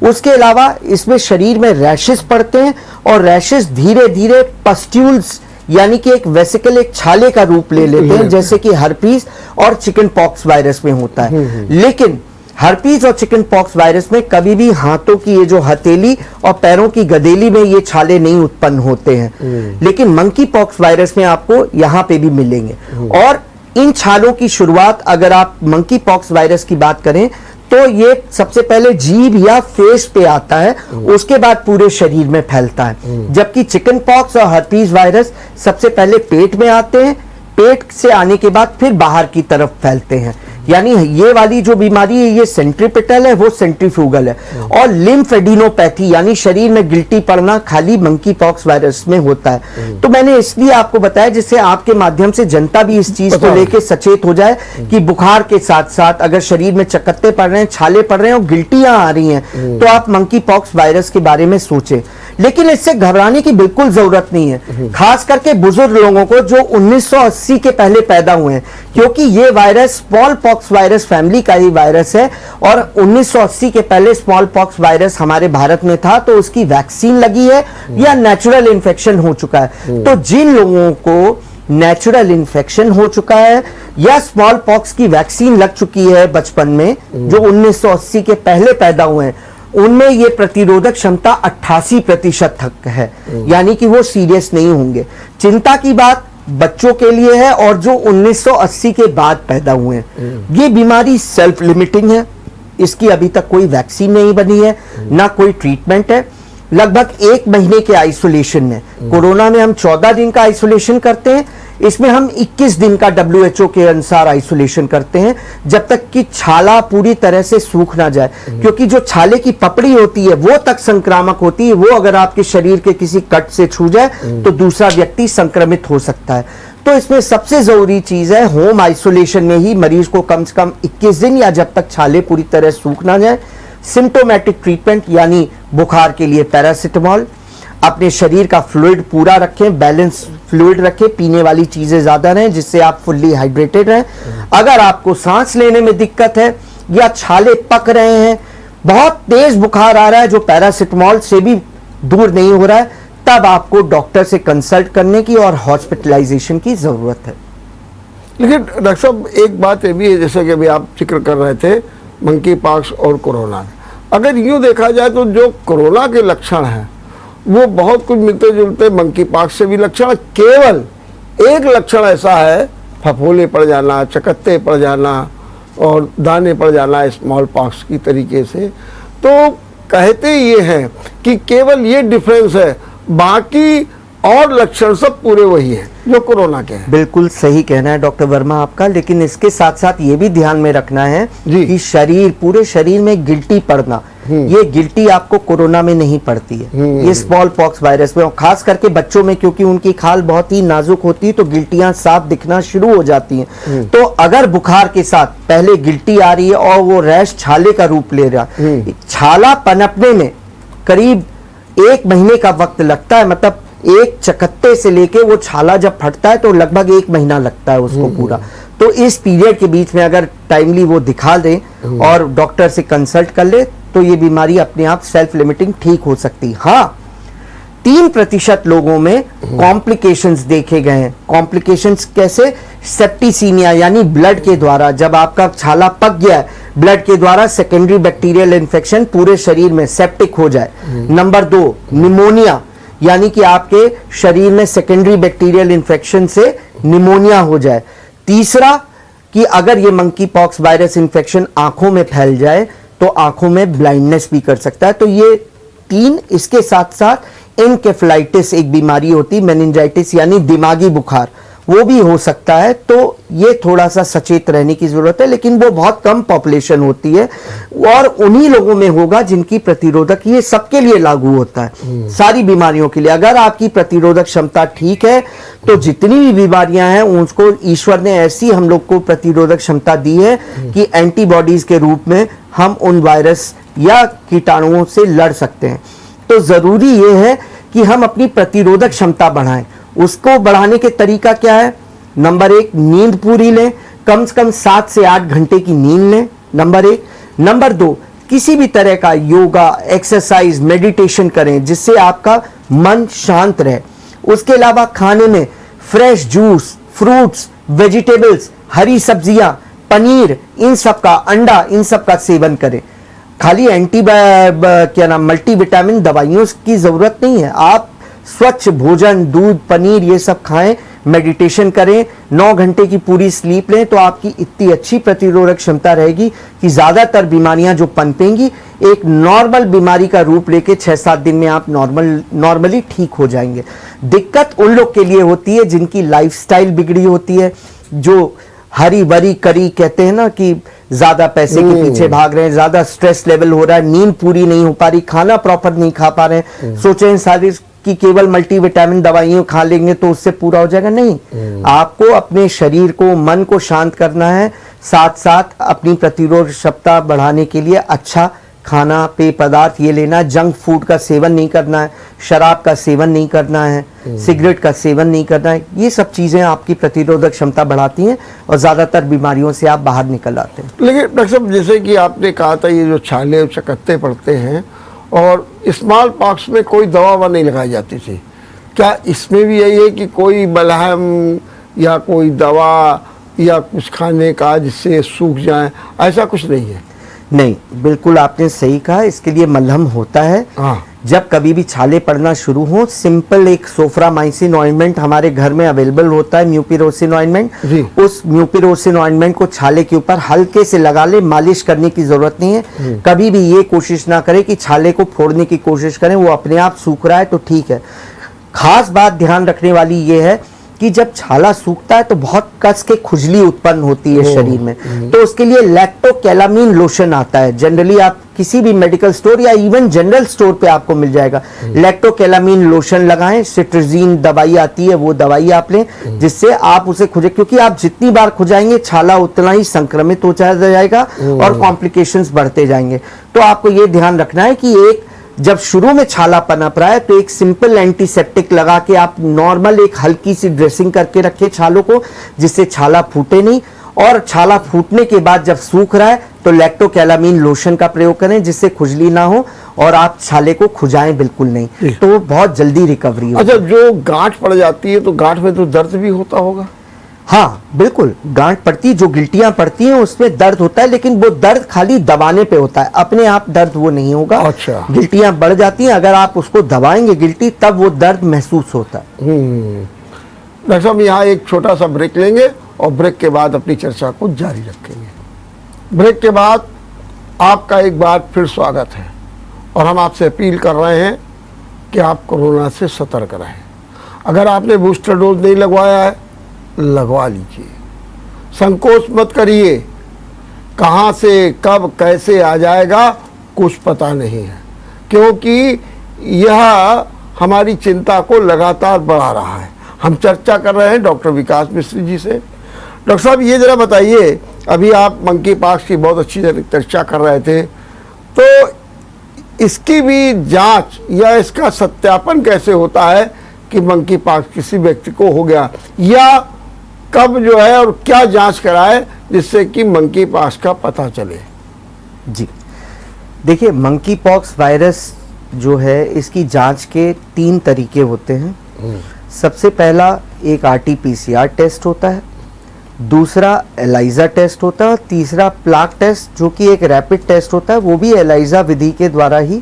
उसके अलावा इसमें शरीर में रैशेस पड़ते हैं और रैशेस धीरे धीरे पस्ट्यूल्स यानी कि एक वेसिकल, एक छाले का रूप ले लेते हैं, जैसे कि हर्पीस और चिकन पॉक्स वायरस में होता है। लेकिन हर्पीज और चिकन पॉक्स वायरस में कभी भी हाथों की ये जो हथेली और पैरों की गदेली में ये छाले नहीं उत्पन्न होते हैं, लेकिन मंकी पॉक्स वायरस में आपको यहाँ पे भी मिलेंगे। और इन छालों की शुरुआत अगर आप मंकी पॉक्स वायरस की बात करें तो ये सबसे पहले जीभ या फेस पे आता है, उसके बाद पूरे शरीर में फैलता है। जबकि चिकन पॉक्स और हर्पीज वायरस सबसे पहले पेट में आते हैं, पेट से आने के बाद फिर बाहर की तरफ फैलते हैं। यानी ये वाली जो बीमारी है ये सेंट्रीपिटल है, वो सेंट्रीफ्यूगल है। और लिम्फेडिनोपैथी यानी शरीर में गिल्टी पड़ना खाली मंकी पॉक्स वायरस में होता है। तो मैंने इसलिए आपको बताया जिससे आपके माध्यम से जनता भी इस चीज को लेकर सचेत हो जाए कि बुखार के साथ साथ अगर शरीर में चकत्ते पड़ रहे हैं, छाले पड़ रहे हैं और गिल्टियां आ रही हैं तो आप मंकी पॉक्स वायरस के बारे में सोचें। लेकिन इससे घबराने की बिल्कुल जरूरत नहीं है, खास करके बुजुर्ग लोगों को जो 1980 के पहले पैदा हुए हैं, क्योंकि ये virus small pox virus family का ही वायरस है और 1980 के पहले स्मॉल पॉक्स वायरस हमारे भारत में था तो उसकी वैक्सीन लगी है या नेचुरल इन्फेक्शन हो चुका है। तो जिन लोगों को नेचुरल इन्फेक्शन हो चुका है या स्मॉल पॉक्स की वैक्सीन लग चुकी है बचपन में, जो 1980 के पहले पैदा हुए हैं, उनमें ये प्रतिरोधक क्षमता 88% तक है, यानी कि वो सीरियस नहीं होंगे। चिंता की बात बच्चों के लिए है और जो 1980 के बाद पैदा हुए हैं। ये बीमारी सेल्फ लिमिटिंग है, इसकी अभी तक कोई वैक्सीन नहीं बनी है, ना कोई ट्रीटमेंट है। लगभग 1 महीने के आइसोलेशन में, कोरोना में हम 14 दिन का आइसोलेशन करते हैं, इसमें हम 21 दिन का WHO के अनुसार आइसोलेशन करते हैं, जब तक कि छाला पूरी तरह से सूख ना जाए। क्योंकि जो छाले की पपड़ी होती है वो तक संक्रामक होती है, वो अगर आपके शरीर के किसी कट से छू जाए तो दूसरा व्यक्ति संक्रमित हो सकता है। तो इसमें सबसे जरूरी चीज है होम आइसोलेशन में ही मरीज को कम से कम 21 दिन या जब तक छाले पूरी तरह सूख ना जाए, सिम्टोमेटिक ट्रीटमेंट यानी बुखार के लिए पैरासिटामोल, अपने शरीर का फ्लूइड पूरा रखें, बैलेंस फ्लूइड रखें, पीने वाली चीजें ज्यादा रहें जिससे आप फुल्ली हाइड्रेटेड रहें। अगर आपको सांस लेने में दिक्कत है या छाले पक रहे हैं, बहुत तेज बुखार आ रहा है जो पैरासिटामोल से भी दूर नहीं हो रहा है, तब आपको डॉक्टर से कंसल्ट करने की और हॉस्पिटलाइजेशन की जरूरत है। लेकिन डॉक्टर साहब एक बात ये भी है, जैसे कि अभी आप जिक्र कर रहे थे मंकी पॉक्स और कोरोना, अगर यूं देखा जाए तो जो कोरोना के लक्षण हैं वो बहुत कुछ मिलते जुलते मंकी पॉक्स से भी लक्षण, केवल एक लक्षण ऐसा है फफोले पड़ जाना, चकत्ते पड़ जाना और दाने पड़ जाना स्मॉल पॉक्स की तरीके से। तो कहते ये हैं कि केवल ये डिफरेंस है, बाकी और लक्षण सब पूरे वही हैं जो कोरोना के हैं। बिल्कुल सही कहना है डॉक्टर वर्मा आपका, लेकिन इसके साथ साथ ये भी ध्यान में रखना है कि पूरे शरीर में गिल्टी पड़ना, ये गिल्टी आपको कोरोना में नहीं पड़ती है, ये स्मॉल पॉक्स वायरस में, और खास करके बच्चों में क्योंकि उनकी खाल बहुत ही नाजुक होती है तो गिल्टियां साफ दिखना शुरू हो जाती हैं। तो अगर बुखार के साथ पहले गिल्टी आ रही है और वो रैश छाले का रूप ले रहा, छाला पनपने में करीब 1 महीने का वक्त लगता है, मतलब एक चकत्ते से लेके वो छाला जब फटता है तो लगभग 1 महीना लगता है उसको पूरा। तो इस पीरियड के बीच में अगर टाइमली वो दिखा दे और डॉक्टर से कंसल्ट कर ले तो ये बीमारी अपने आप सेल्फ लिमिटिंग ठीक हो सकती है। हाँ, 3% लोगों में कॉम्प्लिकेशंस देखे गए हैं। कॉम्प्लिकेशंस कैसे? सेप्टिसीमिया यानी ब्लड के द्वारा, जब आपका छाला पक गया है ब्लड के द्वारा सेकेंडरी बैक्टीरियल इन्फेक्शन पूरे शरीर में सेप्टिक हो जाए। नंबर 2, निमोनिया, यानी कि आपके शरीर में सेकेंडरी बैक्टीरियल इन्फेक्शन से निमोनिया हो जाए। तीसरा कि अगर ये मंकी पॉक्स वायरस इन्फेक्शन आंखों में फैल जाए तो आंखों में ब्लाइंडनेस भी कर सकता है। तो ये 3, इसके साथ साथ एन्केफेलाइटिस एक बीमारी होती है, मेनिंजाइटिस यानी दिमागी बुखार, वो भी हो सकता है। तो ये थोड़ा सा सचेत रहने की जरूरत है, लेकिन वो बहुत कम पॉपुलेशन होती है और उन्हीं लोगों में होगा जिनकी प्रतिरोधक, ये सबके लिए लागू होता है, सारी बीमारियों के लिए। अगर आपकी प्रतिरोधक क्षमता ठीक है तो जितनी भी बीमारियां हैं उसको ईश्वर ने ऐसी हम लोग को प्रतिरोधक क्षमता दी है कि एंटीबॉडीज के रूप में हम उन वायरस या कीटाणुओं से लड़ सकते हैं। तो जरूरी ये है कि हम अपनी प्रतिरोधक क्षमता बढ़ाएं। उसको बढ़ाने के तरीका क्या है? नंबर 1, नींद पूरी लें, कम से कम 7 से 8 घंटे की नींद लें, नंबर 1। नंबर 2, किसी भी तरह का योगा, एक्सरसाइज, मेडिटेशन करें जिससे आपका मन शांत रहे। उसके अलावा खाने में फ्रेश जूस, फ्रूट्स, वेजिटेबल्स, हरी सब्जियां, पनीर, इन सब का, अंडा, इन सब का सेवन करें। खाली मल्टीविटामिन दवाइयों की जरूरत नहीं है। आप स्वच्छ भोजन, दूध, पनीर, ये सब खाएं, मेडिटेशन करें, 9 घंटे की पूरी स्लीप लें, तो आपकी इतनी अच्छी प्रतिरोधक क्षमता रहेगी कि ज्यादातर बीमारियां जो पनपेंगी एक नॉर्मल बीमारी का रूप लेके 6-7 दिन में आप नॉर्मली ठीक हो जाएंगे। दिक्कत उन लोग के लिए होती है जिनकी लाइफस्टाइल बिगड़ी होती है, जो हरी बरी करी कहते हैं ना, कि ज्यादा पैसे के पीछे भाग रहे हैं, ज्यादा स्ट्रेस लेवल हो रहा है, नींद पूरी नहीं हो पा रही, खाना प्रॉपर नहीं खा पा रहे हैं, सोचे हैं सारी कि केवल मल्टीविटामिन दवाइयां खा लेंगे तो उससे पूरा हो जाएगा। नहीं, आपको अपने शरीर को, मन को शांत करना है, साथ साथ अपनी प्रतिरोध क्षमता बढ़ाने के लिए अच्छा खाना, पेय पदार्थ ये लेना है, जंक फूड का सेवन नहीं करना है, शराब का सेवन नहीं करना है, सिगरेट का सेवन नहीं करना है। ये सब चीजें आपकी प्रतिरोधक क्षमता बढ़ाती हैं और ज्यादातर बीमारियों से आप बाहर निकल आते हैं। लेकिन डॉक्टर साहब, जैसे कि आपने कहा था, ये जो छाले और चकत्ते पड़ते हैं, और स्मॉल पॉक्स में कोई दवा नहीं लगाई जाती थी, क्या इसमें भी यही है कि कोई मलहम या कोई दवा या कुछ खाने का जिससे सूख जाए, ऐसा कुछ नहीं है? नहीं, बिल्कुल आपने सही कहा। इसके लिए मलहम होता है। जब कभी भी छाले पड़ना शुरू हो, सिंपल एक सोफ्रामाइसिन ऑइंटमेंट हमारे घर में अवेलेबल होता है, म्यूपिरोसिन ऑइंटमेंट। उस म्यूपिरोसिन ऑइंटमेंट को छाले के ऊपर हल्के से लगा ले, मालिश करने की जरूरत नहीं है। कभी भी ये कोशिश ना करें कि छाले को फोड़ने की कोशिश करें, वो अपने आप सूख रहा है तो ठीक है। खास बात ध्यान रखने वाली ये है कि जब छाला सूखता है तो बहुत कस के खुजली उत्पन्न होती है शरीर में, तो उसके लिए लैक्टोकैलामीन लोशन आता है। जनरली आप किसी भी मेडिकल स्टोर या इवन जनरल स्टोर पे आपको मिल जाएगा। लैक्टोकैलामीन लोशन लगाएं, सिट्रजीन दवाई आती है, वो दवाई आप लें, जिससे आप उसे खुजे, क्योंकि आप जितनी बार खुजाएंगे छाला उतना ही संक्रमित हो जाएगा और कॉम्प्लिकेशंस बढ़ते जाएंगे। तो आपको ये ध्यान रखना है कि एक जब शुरू में छाला पनप रहा है तो एक सिंपल एंटीसेप्टिक लगा के आप नॉर्मल एक हल्की सी ड्रेसिंग करके रखें छालों को, जिससे छाला फूटे नहीं। और छाला फूटने के बाद जब सूख रहा है तो लैक्टोकैलामीन लोशन का प्रयोग करें, जिससे खुजली ना हो और आप छाले को खुजाएं बिल्कुल नहीं, तो बहुत जल्दी रिकवरी होगी। अच्छा, जो गांठ पड़ जाती है तो गांठ में तो दर्द भी होता होगा? हाँ बिल्कुल, गांठ पड़ती, जो गिल्टियां पड़ती हैं उसमें दर्द होता है, लेकिन वो दर्द खाली दबाने पे होता है, अपने आप दर्द वो नहीं होगा। अच्छा। गिल्टियां बढ़ जाती हैं, अगर आप उसको दबाएंगे गिल्टी, तब वो दर्द महसूस होता है। डॉक्टर साहब, यहाँ एक छोटा सा ब्रेक लेंगे और ब्रेक के बाद अपनी चर्चा को जारी रखेंगे। ब्रेक के बाद आपका एक बार फिर स्वागत है और हम आपसे अपील कर रहे हैं कि आप कोरोना से सतर्क रहें। अगर आपने बूस्टर डोज नहीं लगवाया है, लगवा लीजिए, संकोच मत करिए। कहाँ से कब कैसे आ जाएगा कुछ पता नहीं है, क्योंकि यह हमारी चिंता को लगातार बढ़ा रहा है। हम चर्चा कर रहे हैं डॉक्टर विकास मिश्र जी से। डॉक्टर साहब, ये जरा बताइए, अभी आप मंकी पॉक्स की बहुत अच्छी चर्चा कर रहे थे, तो इसकी भी जांच या इसका सत्यापन कैसे होता है कि मंकी पॉक्स किसी व्यक्ति को हो गया, या कब जो है और क्या जांच कराए जिससे कि मंकी पॉक्स का पता चले? जी देखिए, मंकी पॉक्स वायरस जो है इसकी जांच के 3 तरीके होते हैं। सबसे पहला एक RT-PCR टेस्ट होता है, दूसरा एलाइजा टेस्ट होता है और तीसरा प्लाक टेस्ट, जो कि एक रैपिड टेस्ट होता है। वो भी एलाइजा विधि के द्वारा ही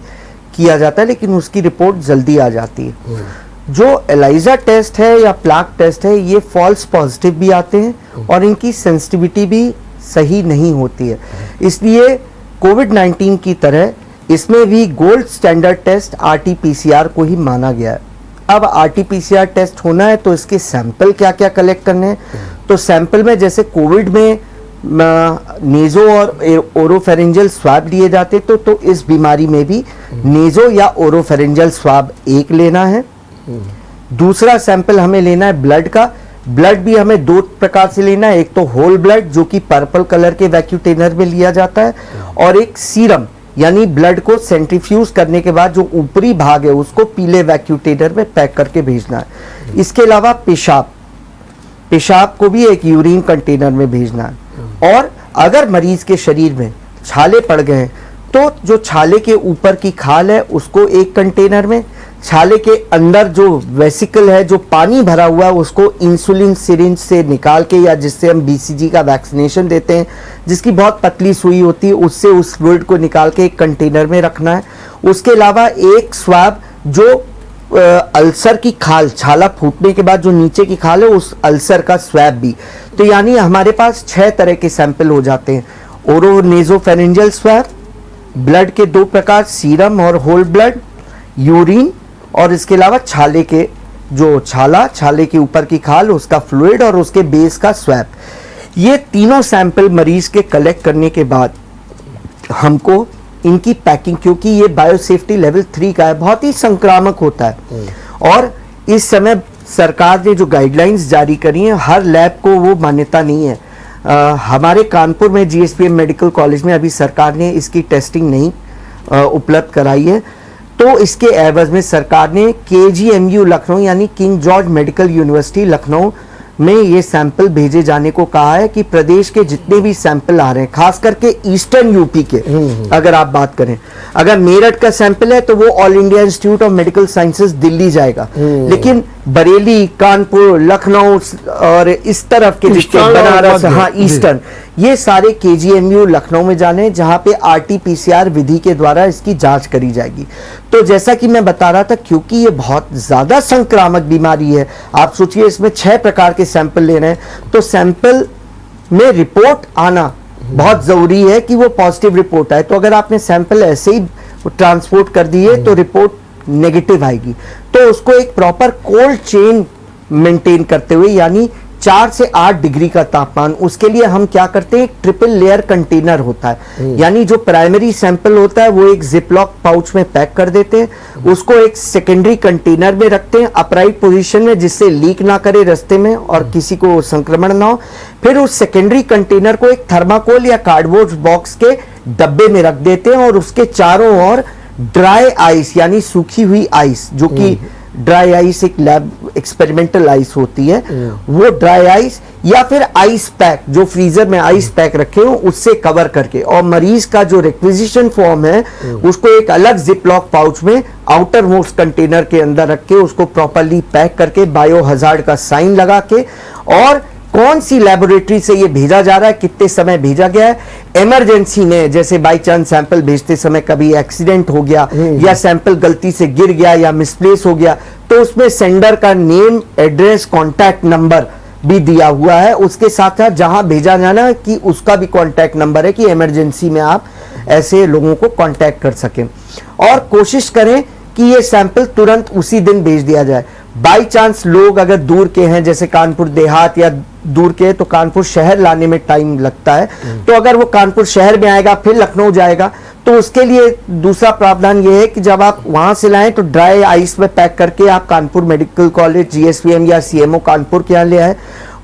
किया जाता है, लेकिन उसकी रिपोर्ट जल्दी आ जाती है। जो एलाइजा टेस्ट है या प्लाक टेस्ट है, ये फॉल्स पॉजिटिव भी आते हैं और इनकी सेंसिटिविटी भी सही नहीं होती है। इसलिए कोविड-19 की तरह इसमें भी गोल्ड स्टैंडर्ड टेस्ट RT-PCR को ही माना गया है। अब RT-PCR टेस्ट होना है तो इसके सैंपल क्या क्या कलेक्ट करने हैं, तो सैंपल में जैसे कोविड में नेजो और ओरोफेरेंजियल स्वाब लिए जाते, तो इस बीमारी में भी नेजो या ओरोफेरेंजियल स्वाब एक लेना है। दूसरा सैंपल हमें लेना है ब्लड का। ब्लड भी हमें 2 प्रकार से लेना है, एक तो होल ब्लड जो कि पर्पल कलर के वैक्यूटेनर में लिया जाता है, और एक सीरम यानी ब्लड को सेंट्रीफ्यूज करने के बाद जो ऊपरी भाग है उसको पीले वैक्यूटेनर में पैक करके भेजना है। इसके अलावा पेशाब को भी एक यूरिन कंटेनर में भेजना है। और अगर मरीज के शरीर में छाले पड़ गए हैं तो जो छाले के ऊपर की खाल है उसको एक कंटेनर में, छाले के अंदर जो वेसिकल है, जो पानी भरा हुआ है, उसको इंसुलिन सिरिंज से निकाल के, या जिससे हम बीसीजी का वैक्सीनेशन देते हैं, जिसकी बहुत पतली सुई होती है, उससे उस फ्लूइड को निकाल के एक कंटेनर में रखना है। उसके अलावा एक स्वाब जो अल्सर की खाल, छाला फूटने के बाद जो नीचे की खाल है, उस अल्सर का स्वैब भी। तो यानी हमारे पास 6 तरह के सैंपल हो जाते हैं। ओरोनेजोफेरेंजियल स्वैब, ब्लड के 2 प्रकार, सीरम और होल ब्लड, यूरिन, और इसके अलावा छाले के जो छाले के ऊपर की खाल, उसका फ्लूइड और उसके बेस का स्वैब। ये तीनों सैंपल मरीज के कलेक्ट करने के बाद हमको इनकी पैकिंग, क्योंकि ये बायोसेफ्टी लेवल 3 का है, बहुत ही संक्रामक होता है, और इस समय सरकार ने जो गाइडलाइंस जारी करी हैं, हर लैब को वो मान्यता नहीं है। हमारे कानपुर में जीएसपीएम मेडिकल कॉलेज में अभी सरकार ने इसकी टेस्टिंग नहीं उपलब्ध कराई है, तो इसके एवज में सरकार ने केजीएमयू लखनऊ यानी king George medical university Lucknow में ये सैंपल भेजे जाने को कहा है कि प्रदेश के जितने भी सैंपल आ रहे हैं, खास करके ईस्टर्न यूपी के अगर आप बात करें, अगर मेरठ का सैंपल है तो वो all India institute of medical sciences Delhi जाएगा, लेकिन बरेली, कानपुर, लखनऊ और इस तरफ के जितने बनारस, हाँ ईस्टर्न, ये सारे केजीएमयू लखनऊ में जाने, जहां पे आरटीपीसीआर विधि के द्वारा इसकी जांच करी जाएगी। तो जैसा कि मैं बता रहा था, क्योंकि ये बहुत ज्यादा संक्रामक बीमारी है, आप सोचिए इसमें 6 प्रकार के सैंपल ले रहे हैं, तो सैंपल में रिपोर्ट आना बहुत जरूरी है कि वो पॉजिटिव रिपोर्ट आए। तो अगर आपने सैंपल ऐसे ही ट्रांसपोर्ट कर दिए तो रिपोर्ट नेगेटिव आएगी, तो उसको एक प्रॉपर कोल्ड चेन मेंटेन करते हुए, यानी 4 से 8 डिग्री का तापमान, उसके लिए हम क्या करते हैं, एक ट्रिपल लेयर कंटेनर होता है, यानी जो प्राइमरी सैंपल होता है वो एक जिपलॉक पाउच में पैक कर देते हैं, उसको एक सेकेंडरी कंटेनर में रखते हैं अपराइट पोजीशन में, जिससे लीक ना करे रास्ते में और किसी को संक्रमण ना हो। फिर उस सेकेंडरी कंटेनर को एक थर्माकोल या कार्डबोर्ड बॉक्स के डब्बे में रख देते हैं, और उसके चारों ओर ड्राई आइस यानी सूखी हुई आइस, जो कि ड्राई आइस एक लैब एक्सपेरिमेंटल आइस होती है, वो ड्राई आइस या फिर आइस पैक, जो फ्रीजर में आइस पैक रखे हो, उससे कवर करके, और मरीज का जो रिक्विजिशन फॉर्म है उसको एक अलग जिपलॉक पाउच में आउटर मोस्ट कंटेनर के अंदर रख के उसको प्रॉपर्ली पैक करके, बायो हजार्ड का साइन लगा के, और कौन सी लेबोरेटरी से ये भेजा जा रहा है, कितने समय भेजा गया है, इमरजेंसी में जैसे बाई चांस सैंपल भेजते समय कभी एक्सीडेंट हो गया या सैंपल गलती से गिर गया या मिसप्लेस हो गया, तो उसमें सेंडर का नेम, एड्रेस, कॉन्टैक्ट नंबर भी दिया हुआ है, उसके साथ साथ जहां भेजा जाना कि उसका भी कॉन्टैक्ट नंबर है कि इमरजेंसी में आप ऐसे लोगों को कॉन्टैक्ट कर सकें। और कोशिश करें कि ये सैंपल तुरंत उसी दिन भेज दिया जाए। बाई चांस लोग अगर दूर के हैं, जैसे कानपुर देहात या दूर के, तो कानपुर शहर लाने में टाइम लगता है, तो अगर वो कानपुर शहर में आएगा फिर लखनऊ जाएगा, तो उसके लिए दूसरा प्रावधान ये है कि जब आप वहां से लाएं तो ड्राई आइस में पैक करके आप कानपुर मेडिकल कॉलेज, जीएसपीएम या सीएमओ कानपुर के यहाँ ले आए,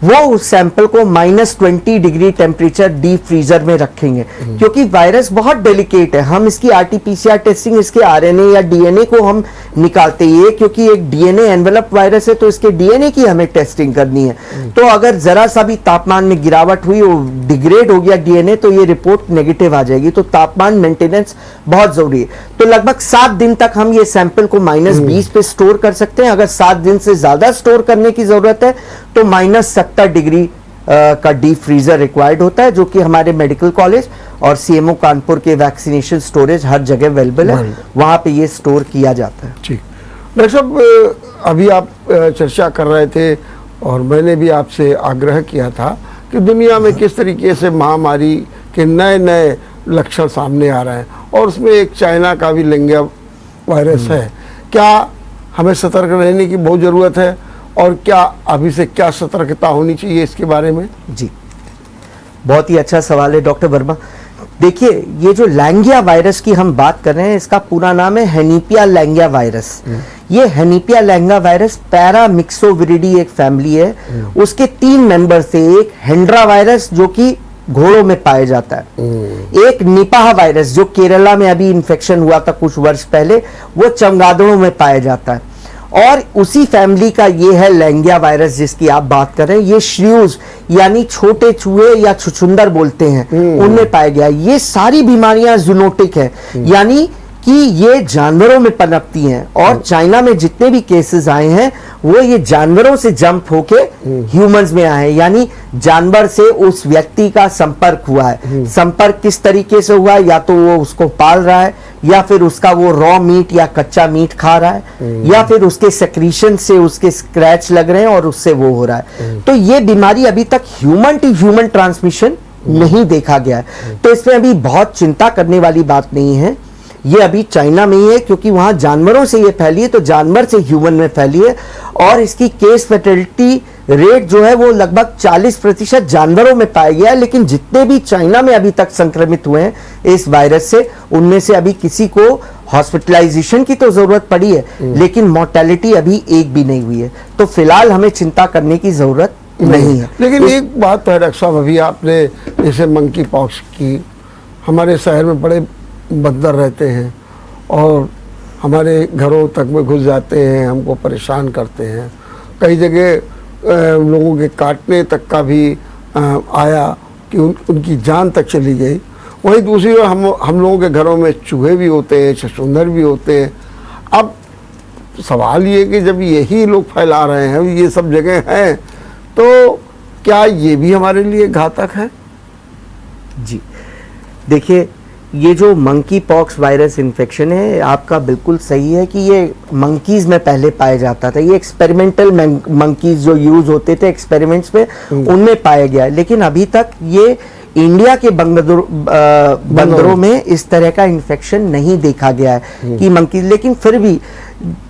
वो उस सैंपल को -20 डिग्री टेम्परेचर डीप फ्रीजर में रखेंगे, क्योंकि वायरस बहुत डेलिकेट है। हम इसकी आरटीपीसीआर टेस्टिंग इसके आरएनए या डीएनए को हम निकालते ही है, क्योंकि एक डीएनए एनवेलप वायरस है, तो इसके डीएनए की हमें टेस्टिंग करनी है। तो अगर जरा सा भी तापमान में गिरावट हुई, वो डिग्रेड हो गया डीएनए, तो ये रिपोर्ट नेगेटिव आ जाएगी। तो तापमान मेंटेनेंस बहुत जरूरी है। तो लगभग 7 दिन तक हम ये सैंपल को -20 पे स्टोर कर सकते हैं। अगर 7 दिन से ज्यादा स्टोर करने की जरूरत है तो -70 डिग्री का डीप फ्रीजर रिक्वायर्ड होता है, जो कि हमारे मेडिकल कॉलेज और सीएमओ कानपुर के वैक्सीनेशन स्टोरेज हर जगह अवेलेबल है, वहां पे ये स्टोर किया जाता है। ठीक, डॉक्टर साहब अभी आप चर्चा कर रहे थे और मैंने भी आपसे आग्रह किया था कि दुनिया में किस तरीके से महामारी के नए नए लक्षण सामने आ रहे हैं, और उसमें एक चाइना का भी लेंगिया वायरस है। क्या हमें सतर्क रहने की बहुत ज़रूरत है, और क्या अभी से क्या सतर्कता होनी चाहिए इसके बारे में? जी, बहुत ही अच्छा सवाल है डॉक्टर वर्मा। देखिए, ये जो लैंगिया वायरस की हम बात कर रहे हैं, इसका पूरा नाम है हेनिपिया लैंगिया वायरस। ये हेनिपिया लैंगिया वायरस पैरामिक्सोविरिडी एक फैमिली है, उसके 3 मेंबर थे। एक हेंड्रा वायरस जो कि घोड़ों में पाया जाता है, एक निपाह वायरस जो केरला में अभी इन्फेक्शन हुआ था कुछ वर्ष पहले, वो चमगादड़ों में पाया जाता है, और उसी फैमिली का ये है लैंगिया वायरस जिसकी आप बात कर रहे हैं। ये श्रियूज यानी छोटे चूहे या छुछुंदर बोलते हैं, उनमें पाया गया। ये सारी बीमारियां जूनोटिक है, यानी कि ये जानवरों में पनपती हैं और चाइना में जितने भी केसेस आए हैं वो ये जानवरों से जंप होके ह्यूमंस में आए हैं, यानी जानवर से उस व्यक्ति का संपर्क हुआ है। संपर्क किस तरीके से हुआ है, या तो वो उसको पाल रहा है, या फिर उसका वो रॉ मीट या कच्चा मीट खा रहा है, या फिर उसके सेक्रीशन से उसके स्क्रैच लग रहे हैं और उससे वो हो रहा है। तो ये बीमारी अभी तक ह्यूमन टू ह्यूमन ट्रांसमिशन नहीं देखा गया है, तो इसमें अभी बहुत चिंता करने वाली बात नहीं है। ये अभी चाइना में ही है क्योंकि वहां जानवरों से ये फैली है, तो जानवर से ह्यूमन में फैली है और इसकी केस फैटेलिटी रेट जो है वो लगभग 40% जानवरों में पाया गया है। लेकिन जितने भी चाइना में अभी तक संक्रमित हुए हैं इस वायरस से, उनमें से अभी किसी को हॉस्पिटलाइजेशन की तो जरूरत पड़ी है, लेकिन मोर्टेलिटी अभी एक भी नहीं हुई है। तो फिलहाल हमें चिंता करने की जरूरत नहीं है। लेकिन एक बात तो है डॉक्टर साहब, अभी आपने जैसे मंकी पॉक्स की, हमारे शहर में बड़े बंदर रहते हैं और हमारे घरों तक में घुस जाते हैं, हमको परेशान करते हैं। कई जगह लोगों के काटने तक का भी आया कि उनकी जान तक चली गई। वहीं दूसरी ओर हम लोगों के घरों में चूहे भी होते हैं, छछूंदर भी होते हैं। अब सवाल ये कि जब यही लोग फैला रहे हैं, ये सब जगह हैं, तो क्या ये भी हमारे लिए घातक है? जी देखिए, ये जो मंकी पॉक्स वायरस इन्फेक्शन है, आपका बिल्कुल सही है कि ये मंकीज में पहले पाया जाता था। ये एक्सपेरिमेंटल मंकीज जो यूज होते थे एक्सपेरिमेंट्स में, उनमें पाया गया है। लेकिन अभी तक ये इंडिया के बंदरों में इस तरह का इन्फेक्शन नहीं देखा गया है कि मंकी। लेकिन फिर भी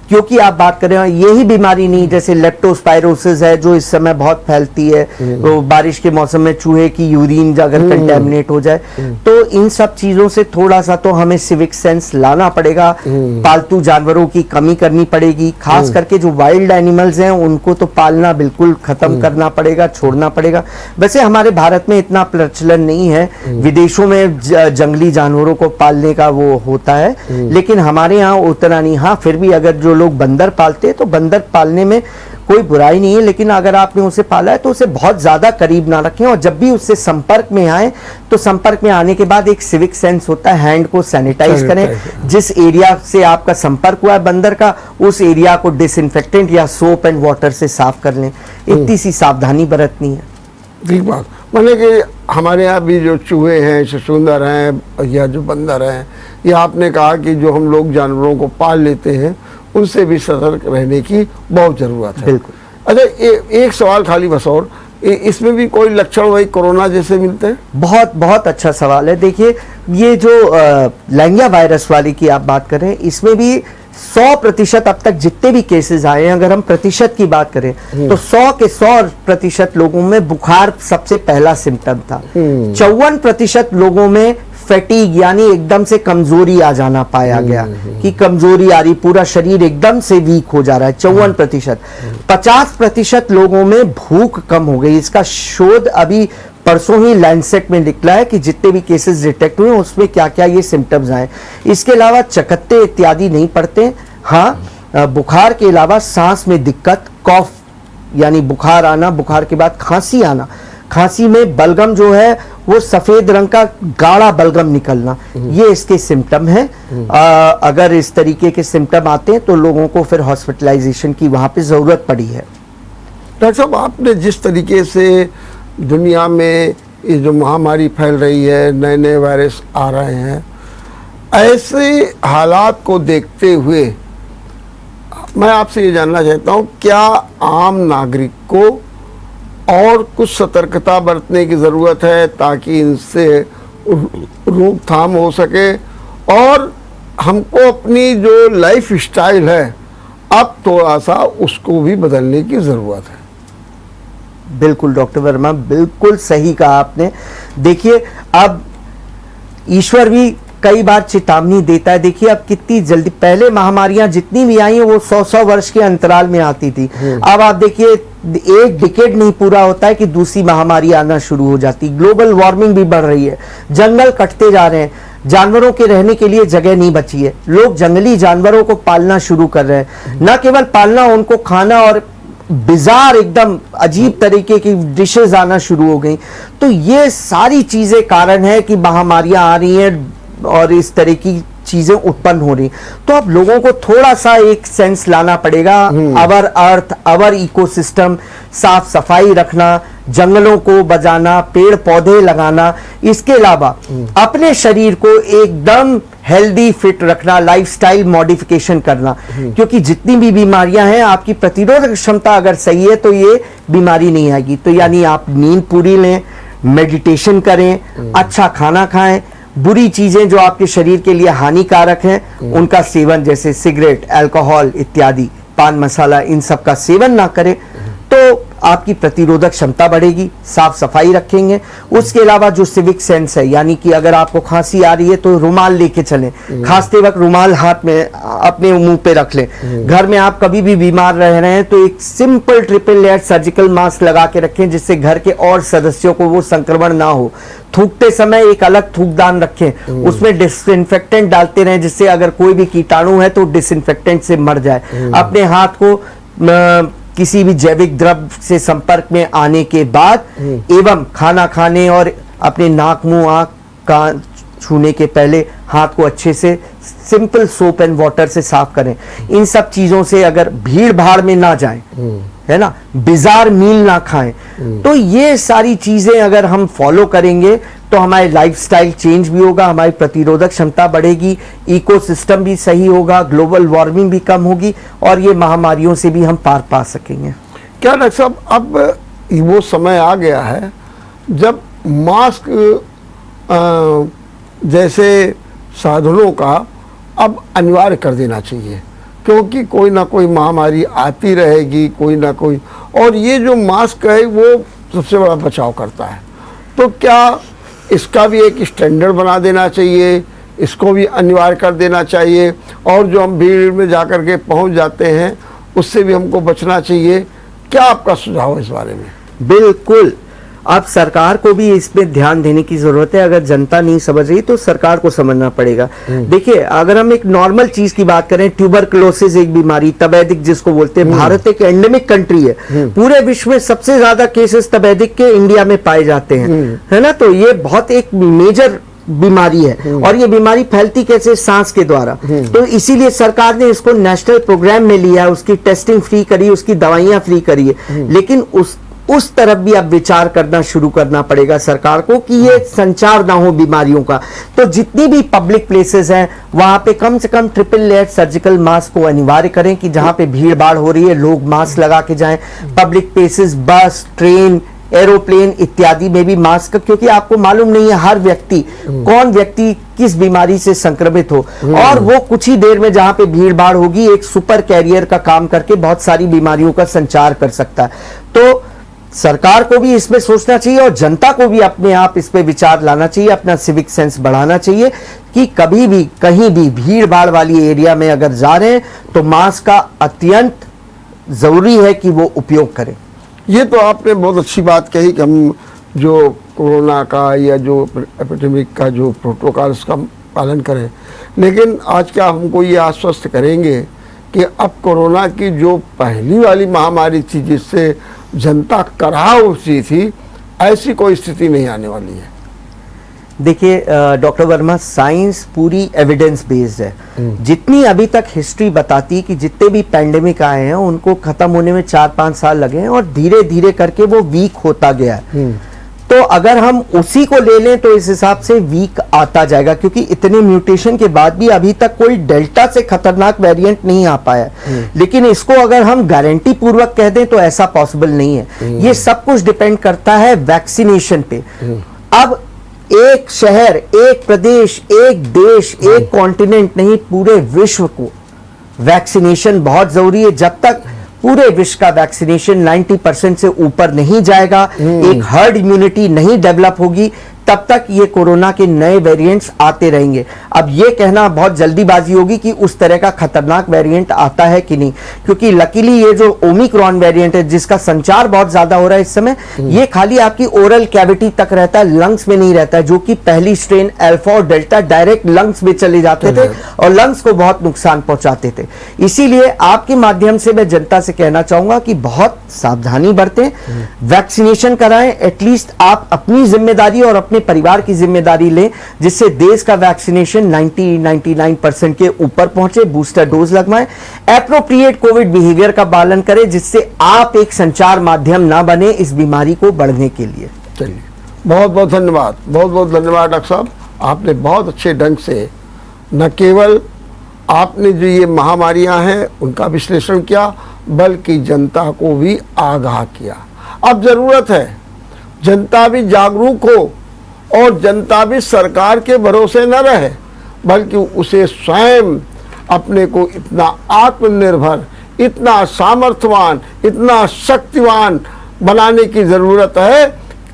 क्योंकि आप बात कर रहे हैं, यही बीमारी नहीं, जैसे लेप्टोस्पायरोसिस है जो इस समय बहुत फैलती है, तो बारिश के मौसम में चूहे की यूरिन अगर कंटेमिनेट हो जाए, तो इन सब चीजों से थोड़ा सा तो हमें सिविक सेंस लाना पड़ेगा। पालतू जानवरों की कमी करनी पड़ेगी, खास करके जो वाइल्ड एनिमल्स हैं उनको तो पालना बिल्कुल खत्म करना पड़ेगा, छोड़ना पड़ेगा। वैसे हमारे भारत में इतना प्रचलन नहीं है, विदेशों में जंगली जानवरों को पालने का वो होता है, लेकिन हमारे यहाँ उतना नहीं। हाँ, फिर भी अगर जो लोग बंदर पालते हैं तो बंदर पालने में कोई बुराई नहीं है, लेकिन अगर आपने उसे पाला है तो उसे बहुत ज्यादा करीब ना रखें, और जब भी उससे संपर्क में आए तो संपर्क में आने के बाद एक सिविक सेंस होता है, हैंड को सैनिटाइज करें। जिस एरिया से आपका संपर्क हुआ है बंदर का, उस एरिया को डिसइंफेक्टेंट या सोप एंड वाटर से साफ कर लें। इतनी सी सावधानी बरतनी है। ठीक बात। माने कि हमारे यहाँ भी जो चूहे हैं, छछूंदर हैं या जो बंदर हैं, ये आपने कहा कि जो हम लोग जानवरों को पाल लेते हैं उनसे भी सतर्क रहने की बहुत ज़रूरत है। बिल्कुल। अच्छा, एक सवाल खाली बस और, इसमें भी कोई लक्षण वही कोरोना जैसे मिलते हैं? बहुत बहुत अच्छा सवाल है। देखिए, ये जो लैंगिया वायरस वाली की आप बात करें, इसमें भी 100% अब तक जितने भी केसेस आए हैं, अगर हम प्रतिशत की बात करें तो 100 के 100% लोगों में बुखार सबसे पहला सिम्टम था। 54% लोगों में फैटीग यानी एकदम से कमजोरी आ जाना पाया गया, कि कमजोरी आ रही, पूरा शरीर एकदम से वीक हो जा रहा है। 54%। 50% लोगों में भूख कम हो गई। इसका शोध अभी परसों ही लैंडसेट में निकला है कि जितने भी केसेस डिटेक्ट हुए उसमें क्या क्या ये सिम्टम्स आए। इसके अलावा चकत्ते इत्यादि नहीं पड़ते। हाँ, बुखार के अलावा सांस में दिक्कत, कॉफ यानी बुखार आना, बुखार के बाद खांसी आना, खांसी में बलगम जो है वो सफेद रंग का गाढ़ा बलगम निकलना, ये इसके सिम्टम हैं। अगर इस तरीके के सिम्टम आते हैं तो लोगों को फिर हॉस्पिटलाइजेशन की वहां पे जरूरत पड़ी है। डॉक्टर साहब, आपने जिस तरीके से दुनिया में ये जो महामारी फैल रही है, नए नए वायरस आ रहे हैं, ऐसे हालात को देखते हुए मैं आपसे ये जानना चाहता हूँ, क्या आम नागरिक को और कुछ सतर्कता बरतने की ज़रूरत है ताकि इनसे रोकथाम हो सके, और हमको अपनी जो लाइफ स्टाइल है अब थोड़ा सा उसको भी बदलने की ज़रूरत है? बिल्कुल डॉक्टर वर्मा, बिल्कुल सही कहा आपने। देखिए, अब ईश्वर भी कई बार चेतावनी देता है। देखिए, अब कितनी जल्दी, पहले महामारियां जितनी भी आई हैं वो 100-100 वर्ष के अंतराल में आती थी। अब आप देखिए, एक डिकेड नहीं पूरा होता है कि दूसरी महामारी आना शुरू हो जाती। ग्लोबल वार्मिंग भी बढ़ रही है, जंगल कटते जा रहे हैं, जानवरों के रहने के लिए जगह नहीं बची है, लोग जंगली जानवरों को पालना शुरू कर रहे हैं। न केवल पालना, उनको खाना, और बिजार एकदम अजीब तरीके की डिशेस आना शुरू हो गई। तो ये सारी चीजें कारण है कि महामारियां आ रही हैं और इस तरह की चीजें उत्पन्न हो रही। तो अब लोगों को थोड़ा सा एक सेंस लाना पड़ेगा, अवर अर्थ, अवर इकोसिस्टम, साफ सफाई रखना, जंगलों को बचाना, पेड़ पौधे लगाना, इसके अलावा अपने शरीर को एकदम हेल्दी फिट रखना, लाइफस्टाइल मॉडिफिकेशन करना, क्योंकि जितनी भी बीमारियां हैं आपकी प्रतिरोधक क्षमता अगर सही है तो ये बीमारी नहीं आएगी। तो यानी आप नींद पूरी लें, मेडिटेशन करें, अच्छा खाना खाएं, बुरी चीजें जो आपके शरीर के लिए हानिकारक हैं उनका सेवन, जैसे सिगरेट, अल्कोहल इत्यादि, पान मसाला, इन सब का सेवन ना करें, तो आपकी प्रतिरोधक क्षमता बढ़ेगी। साफ सफाई रखेंगे, उसके अलावा जो सिविक सेंस है, यानी कि अगर आपको खांसी आ रही है तो रुमाल लेके चलें, खांसते वक्त रुमाल हाथ में अपने मुंह पे रख लें। घर में आप कभी भी बीमार रह रहे हैं तो एक simple triple layer surgical mask लगा के रखें, जिससे घर के और सदस्यों को वो संक्रमण ना हो। थूकते समय एक अलग थूकदान रखें, उसमें डिसइंफेक्टेंट डालते रहें, जिससे अगर कोई भी कीटाणु है तो डिसइंफेक्टेंट से मर जाए। अपने हाथ को किसी भी जैविक द्रव्य से संपर्क में आने के बाद एवं खाना खाने और अपने नाक, मुंह, आंख, कान छूने के पहले हाथ को अच्छे से सिंपल सोप एंड वाटर से साफ करें। इन सब चीजों से अगर भीड़ भाड़ में ना जाएं, है ना, बिजार मील ना खाएं, तो ये सारी चीजें अगर हम फॉलो करेंगे तो हमारे लाइफस्टाइल चेंज भी होगा, हमारी प्रतिरोधक क्षमता बढ़ेगी, इकोसिस्टम भी सही होगा, ग्लोबल वार्मिंग भी कम होगी और ये महामारियों से भी हम पार पा सकेंगे। क्या डॉक्टर साहब, अब वो समय आ गया है जब मास्क जैसे साधनों का अब अनिवार्य कर देना चाहिए, क्योंकि कोई ना कोई महामारी आती रहेगी, कोई ना कोई, और ये जो मास्क है वो सबसे बड़ा बचाव करता है। तो क्या इसका भी एक स्टैंडर्ड बना देना चाहिए, इसको भी अनिवार्य कर देना चाहिए, और जो हम भीड़ में जाकर के पहुंच जाते हैं उससे भी हमको बचना चाहिए? क्या आपका सुझाव है इस बारे में? बिल्कुल, अब सरकार को भी इस पे ध्यान देने की जरूरत है। अगर जनता नहीं समझ रही तो सरकार को समझना पड़ेगा। देखिए, अगर हम एक नॉर्मल चीज की बात करें, ट्यूबरकुलोसिस एक बीमारी, तपेदिक जिसको बोलते हैं, भारत एक एंडेमिक कंट्री है, पूरे विश्व में सबसे ज्यादा केसेस तपेदिक के इंडिया में पाए जाते हैं, है ना। तो ये बहुत एक मेजर बीमारी है और ये बीमारी फैलती कैसे? सांस के द्वारा। तो इसीलिए सरकार ने इसको नेशनल प्रोग्राम में लिया, उसकी टेस्टिंग फ्री करी, उसकी दवाइयां फ्री करी है। लेकिन उस तरफ भी अब विचार करना शुरू करना पड़ेगा सरकार को कि ये संचार ना हो बीमारियों का। तो जितनी भी पब्लिक प्लेसेस हैं वहां पे कम से कम ट्रिपल लेयर सर्जिकल मास्क को अनिवार्य करें कि जहां पे भीड़ भाड़ हो रही है लोग मास्क लगा के जाएं। पब्लिक प्लेसेस, बस, ट्रेन, एरोप्लेन इत्यादि में भी मास्क, क्योंकि आपको मालूम नहीं है हर व्यक्ति, कौन व्यक्ति किस बीमारी से संक्रमित हो, और वो कुछ ही देर में जहां पे भीड़ भाड़ होगी एक सुपर कैरियर का काम करके बहुत सारी बीमारियों का संचार कर सकता है। तो सरकार को भी इसमें सोचना चाहिए और जनता को भी अपने आप इस पे विचार लाना चाहिए, अपना सिविक सेंस बढ़ाना चाहिए कि कभी भी कहीं भी भीड़ भाड़ वाली एरिया में अगर जा रहे हैं तो मास्क का अत्यंत जरूरी है कि वो उपयोग करें। ये तो आपने बहुत अच्छी बात कही कि हम जो कोरोना का या जो एपिडेमिक का जो प्रोटोकॉल उसका पालन करें, लेकिन आज क्या हमको ये आश्वस्त करेंगे कि अब कोरोना की जो पहली वाली महामारी थी जिससे जनता कराह उठी थी, ऐसी कोई स्थिति नहीं आने वाली है? देखिए डॉक्टर वर्मा, साइंस पूरी एविडेंस बेस्ड है। जितनी अभी तक हिस्ट्री बताती है कि जितने भी पैंडेमिक आए हैं उनको खत्म होने में 4-5 साल लगे हैं और धीरे धीरे करके वो वीक होता गया है। तो अगर हम उसी को ले लें तो इस हिसाब से वीक आता जाएगा, क्योंकि इतने म्यूटेशन के बाद भी अभी तक कोई डेल्टा से खतरनाक वेरिएंट नहीं आ पाया। लेकिन इसको अगर हम गारंटी पूर्वक कह दें तो ऐसा पॉसिबल नहीं है। ये सब कुछ डिपेंड करता है वैक्सीनेशन पे। अब एक शहर, एक प्रदेश, एक देश, एक कॉन्टिनेंट नहीं, पूरे विश्व को वैक्सीनेशन बहुत जरूरी है। जब तक पूरे विश्व का वैक्सीनेशन 90% से ऊपर नहीं जाएगा, एक हर्ड इम्यूनिटी नहीं डेवलप होगी, तब तक ये कोरोना के नए वेरिएंट्स आते रहेंगे। अब ये कहना बहुत जल्दीबाजी होगी कि उस तरह का खतरनाक वेरिएंट आता है कि नहीं, क्योंकि लकीली ये जो ओमिक्रॉन वेरिएंट है जिसका संचार बहुत ज्यादा हो रहा है इस समय, ये खाली आपकी ओरल कैविटी तक रहता है, लंग्स में नहीं रहता है, जो कि पहली स्ट्रेन अल्फा और डेल्टा डायरेक्ट लंग्स में चले जाते थे और लंग्स को बहुत नुकसान पहुंचाते थे। इसीलिए आपके माध्यम से मैं जनता से कहना चाहूंगा कि बहुत सावधानी बरतें, वैक्सीनेशन कराएं। एटलीस्ट आप अपनी जिम्मेदारी और अपने अपने परिवार की जिम्मेदारी लें, जिससे देश का वैक्सीनेशन 99% के ऊपर पहुंचे। बूस्टर डोज लगवाएं, एप्रोप्रिएट कोविड बिहेवियर का पालन करें, जिससे आप एक संचार माध्यम ना बने इस बीमारी को बढ़ने के लिए। चलिए, बहुत बहुत धन्यवाद, बहुत बहुत धन्यवाद डॉक्टर साहब। आपने बहुत अच्छे ढंग से न केवल आपने जो ये महामारियां हैं उनका विश्लेषण किया, बल्कि जनता को भी आगाह किया। अब ज़रूरत है जनता भी जागरूक हो और जनता भी सरकार के भरोसे न रहे, बल्कि उसे स्वयं अपने को इतना आत्मनिर्भर, इतना सामर्थ्यवान, इतना शक्तिवान बनाने की ज़रूरत है,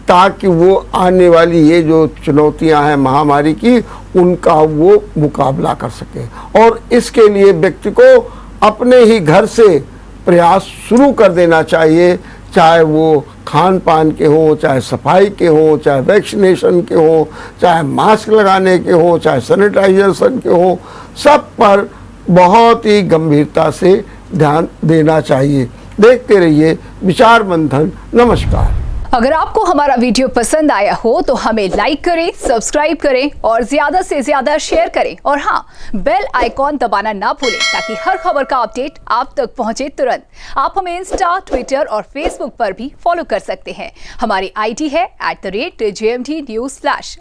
ताकि वो आने वाली ये जो चुनौतियां हैं महामारी की, उनका वो मुकाबला कर सके। और इसके लिए व्यक्ति को अपने ही घर से प्रयास शुरू कर देना चाहिए, चाहे वो खान पान के हों, चाहे सफाई के हों, चाहे वैक्सीनेशन के हों, चाहे मास्क लगाने के हों, चाहे सैनिटाइजेशन के हों, सब पर बहुत ही गंभीरता से ध्यान देना चाहिए। देखते रहिए विचार मंथन। नमस्कार। अगर आपको हमारा वीडियो पसंद आया हो तो हमें लाइक करें, सब्सक्राइब करें और ज्यादा से ज्यादा शेयर करें। और हाँ, बेल आइकॉन दबाना ना भूलें, ताकि हर खबर का अपडेट आप तक पहुंचे तुरंत। आप हमें इंस्टा, ट्विटर और फेसबुक पर भी फॉलो कर सकते हैं। हमारी आईडी है @JMT News Flash।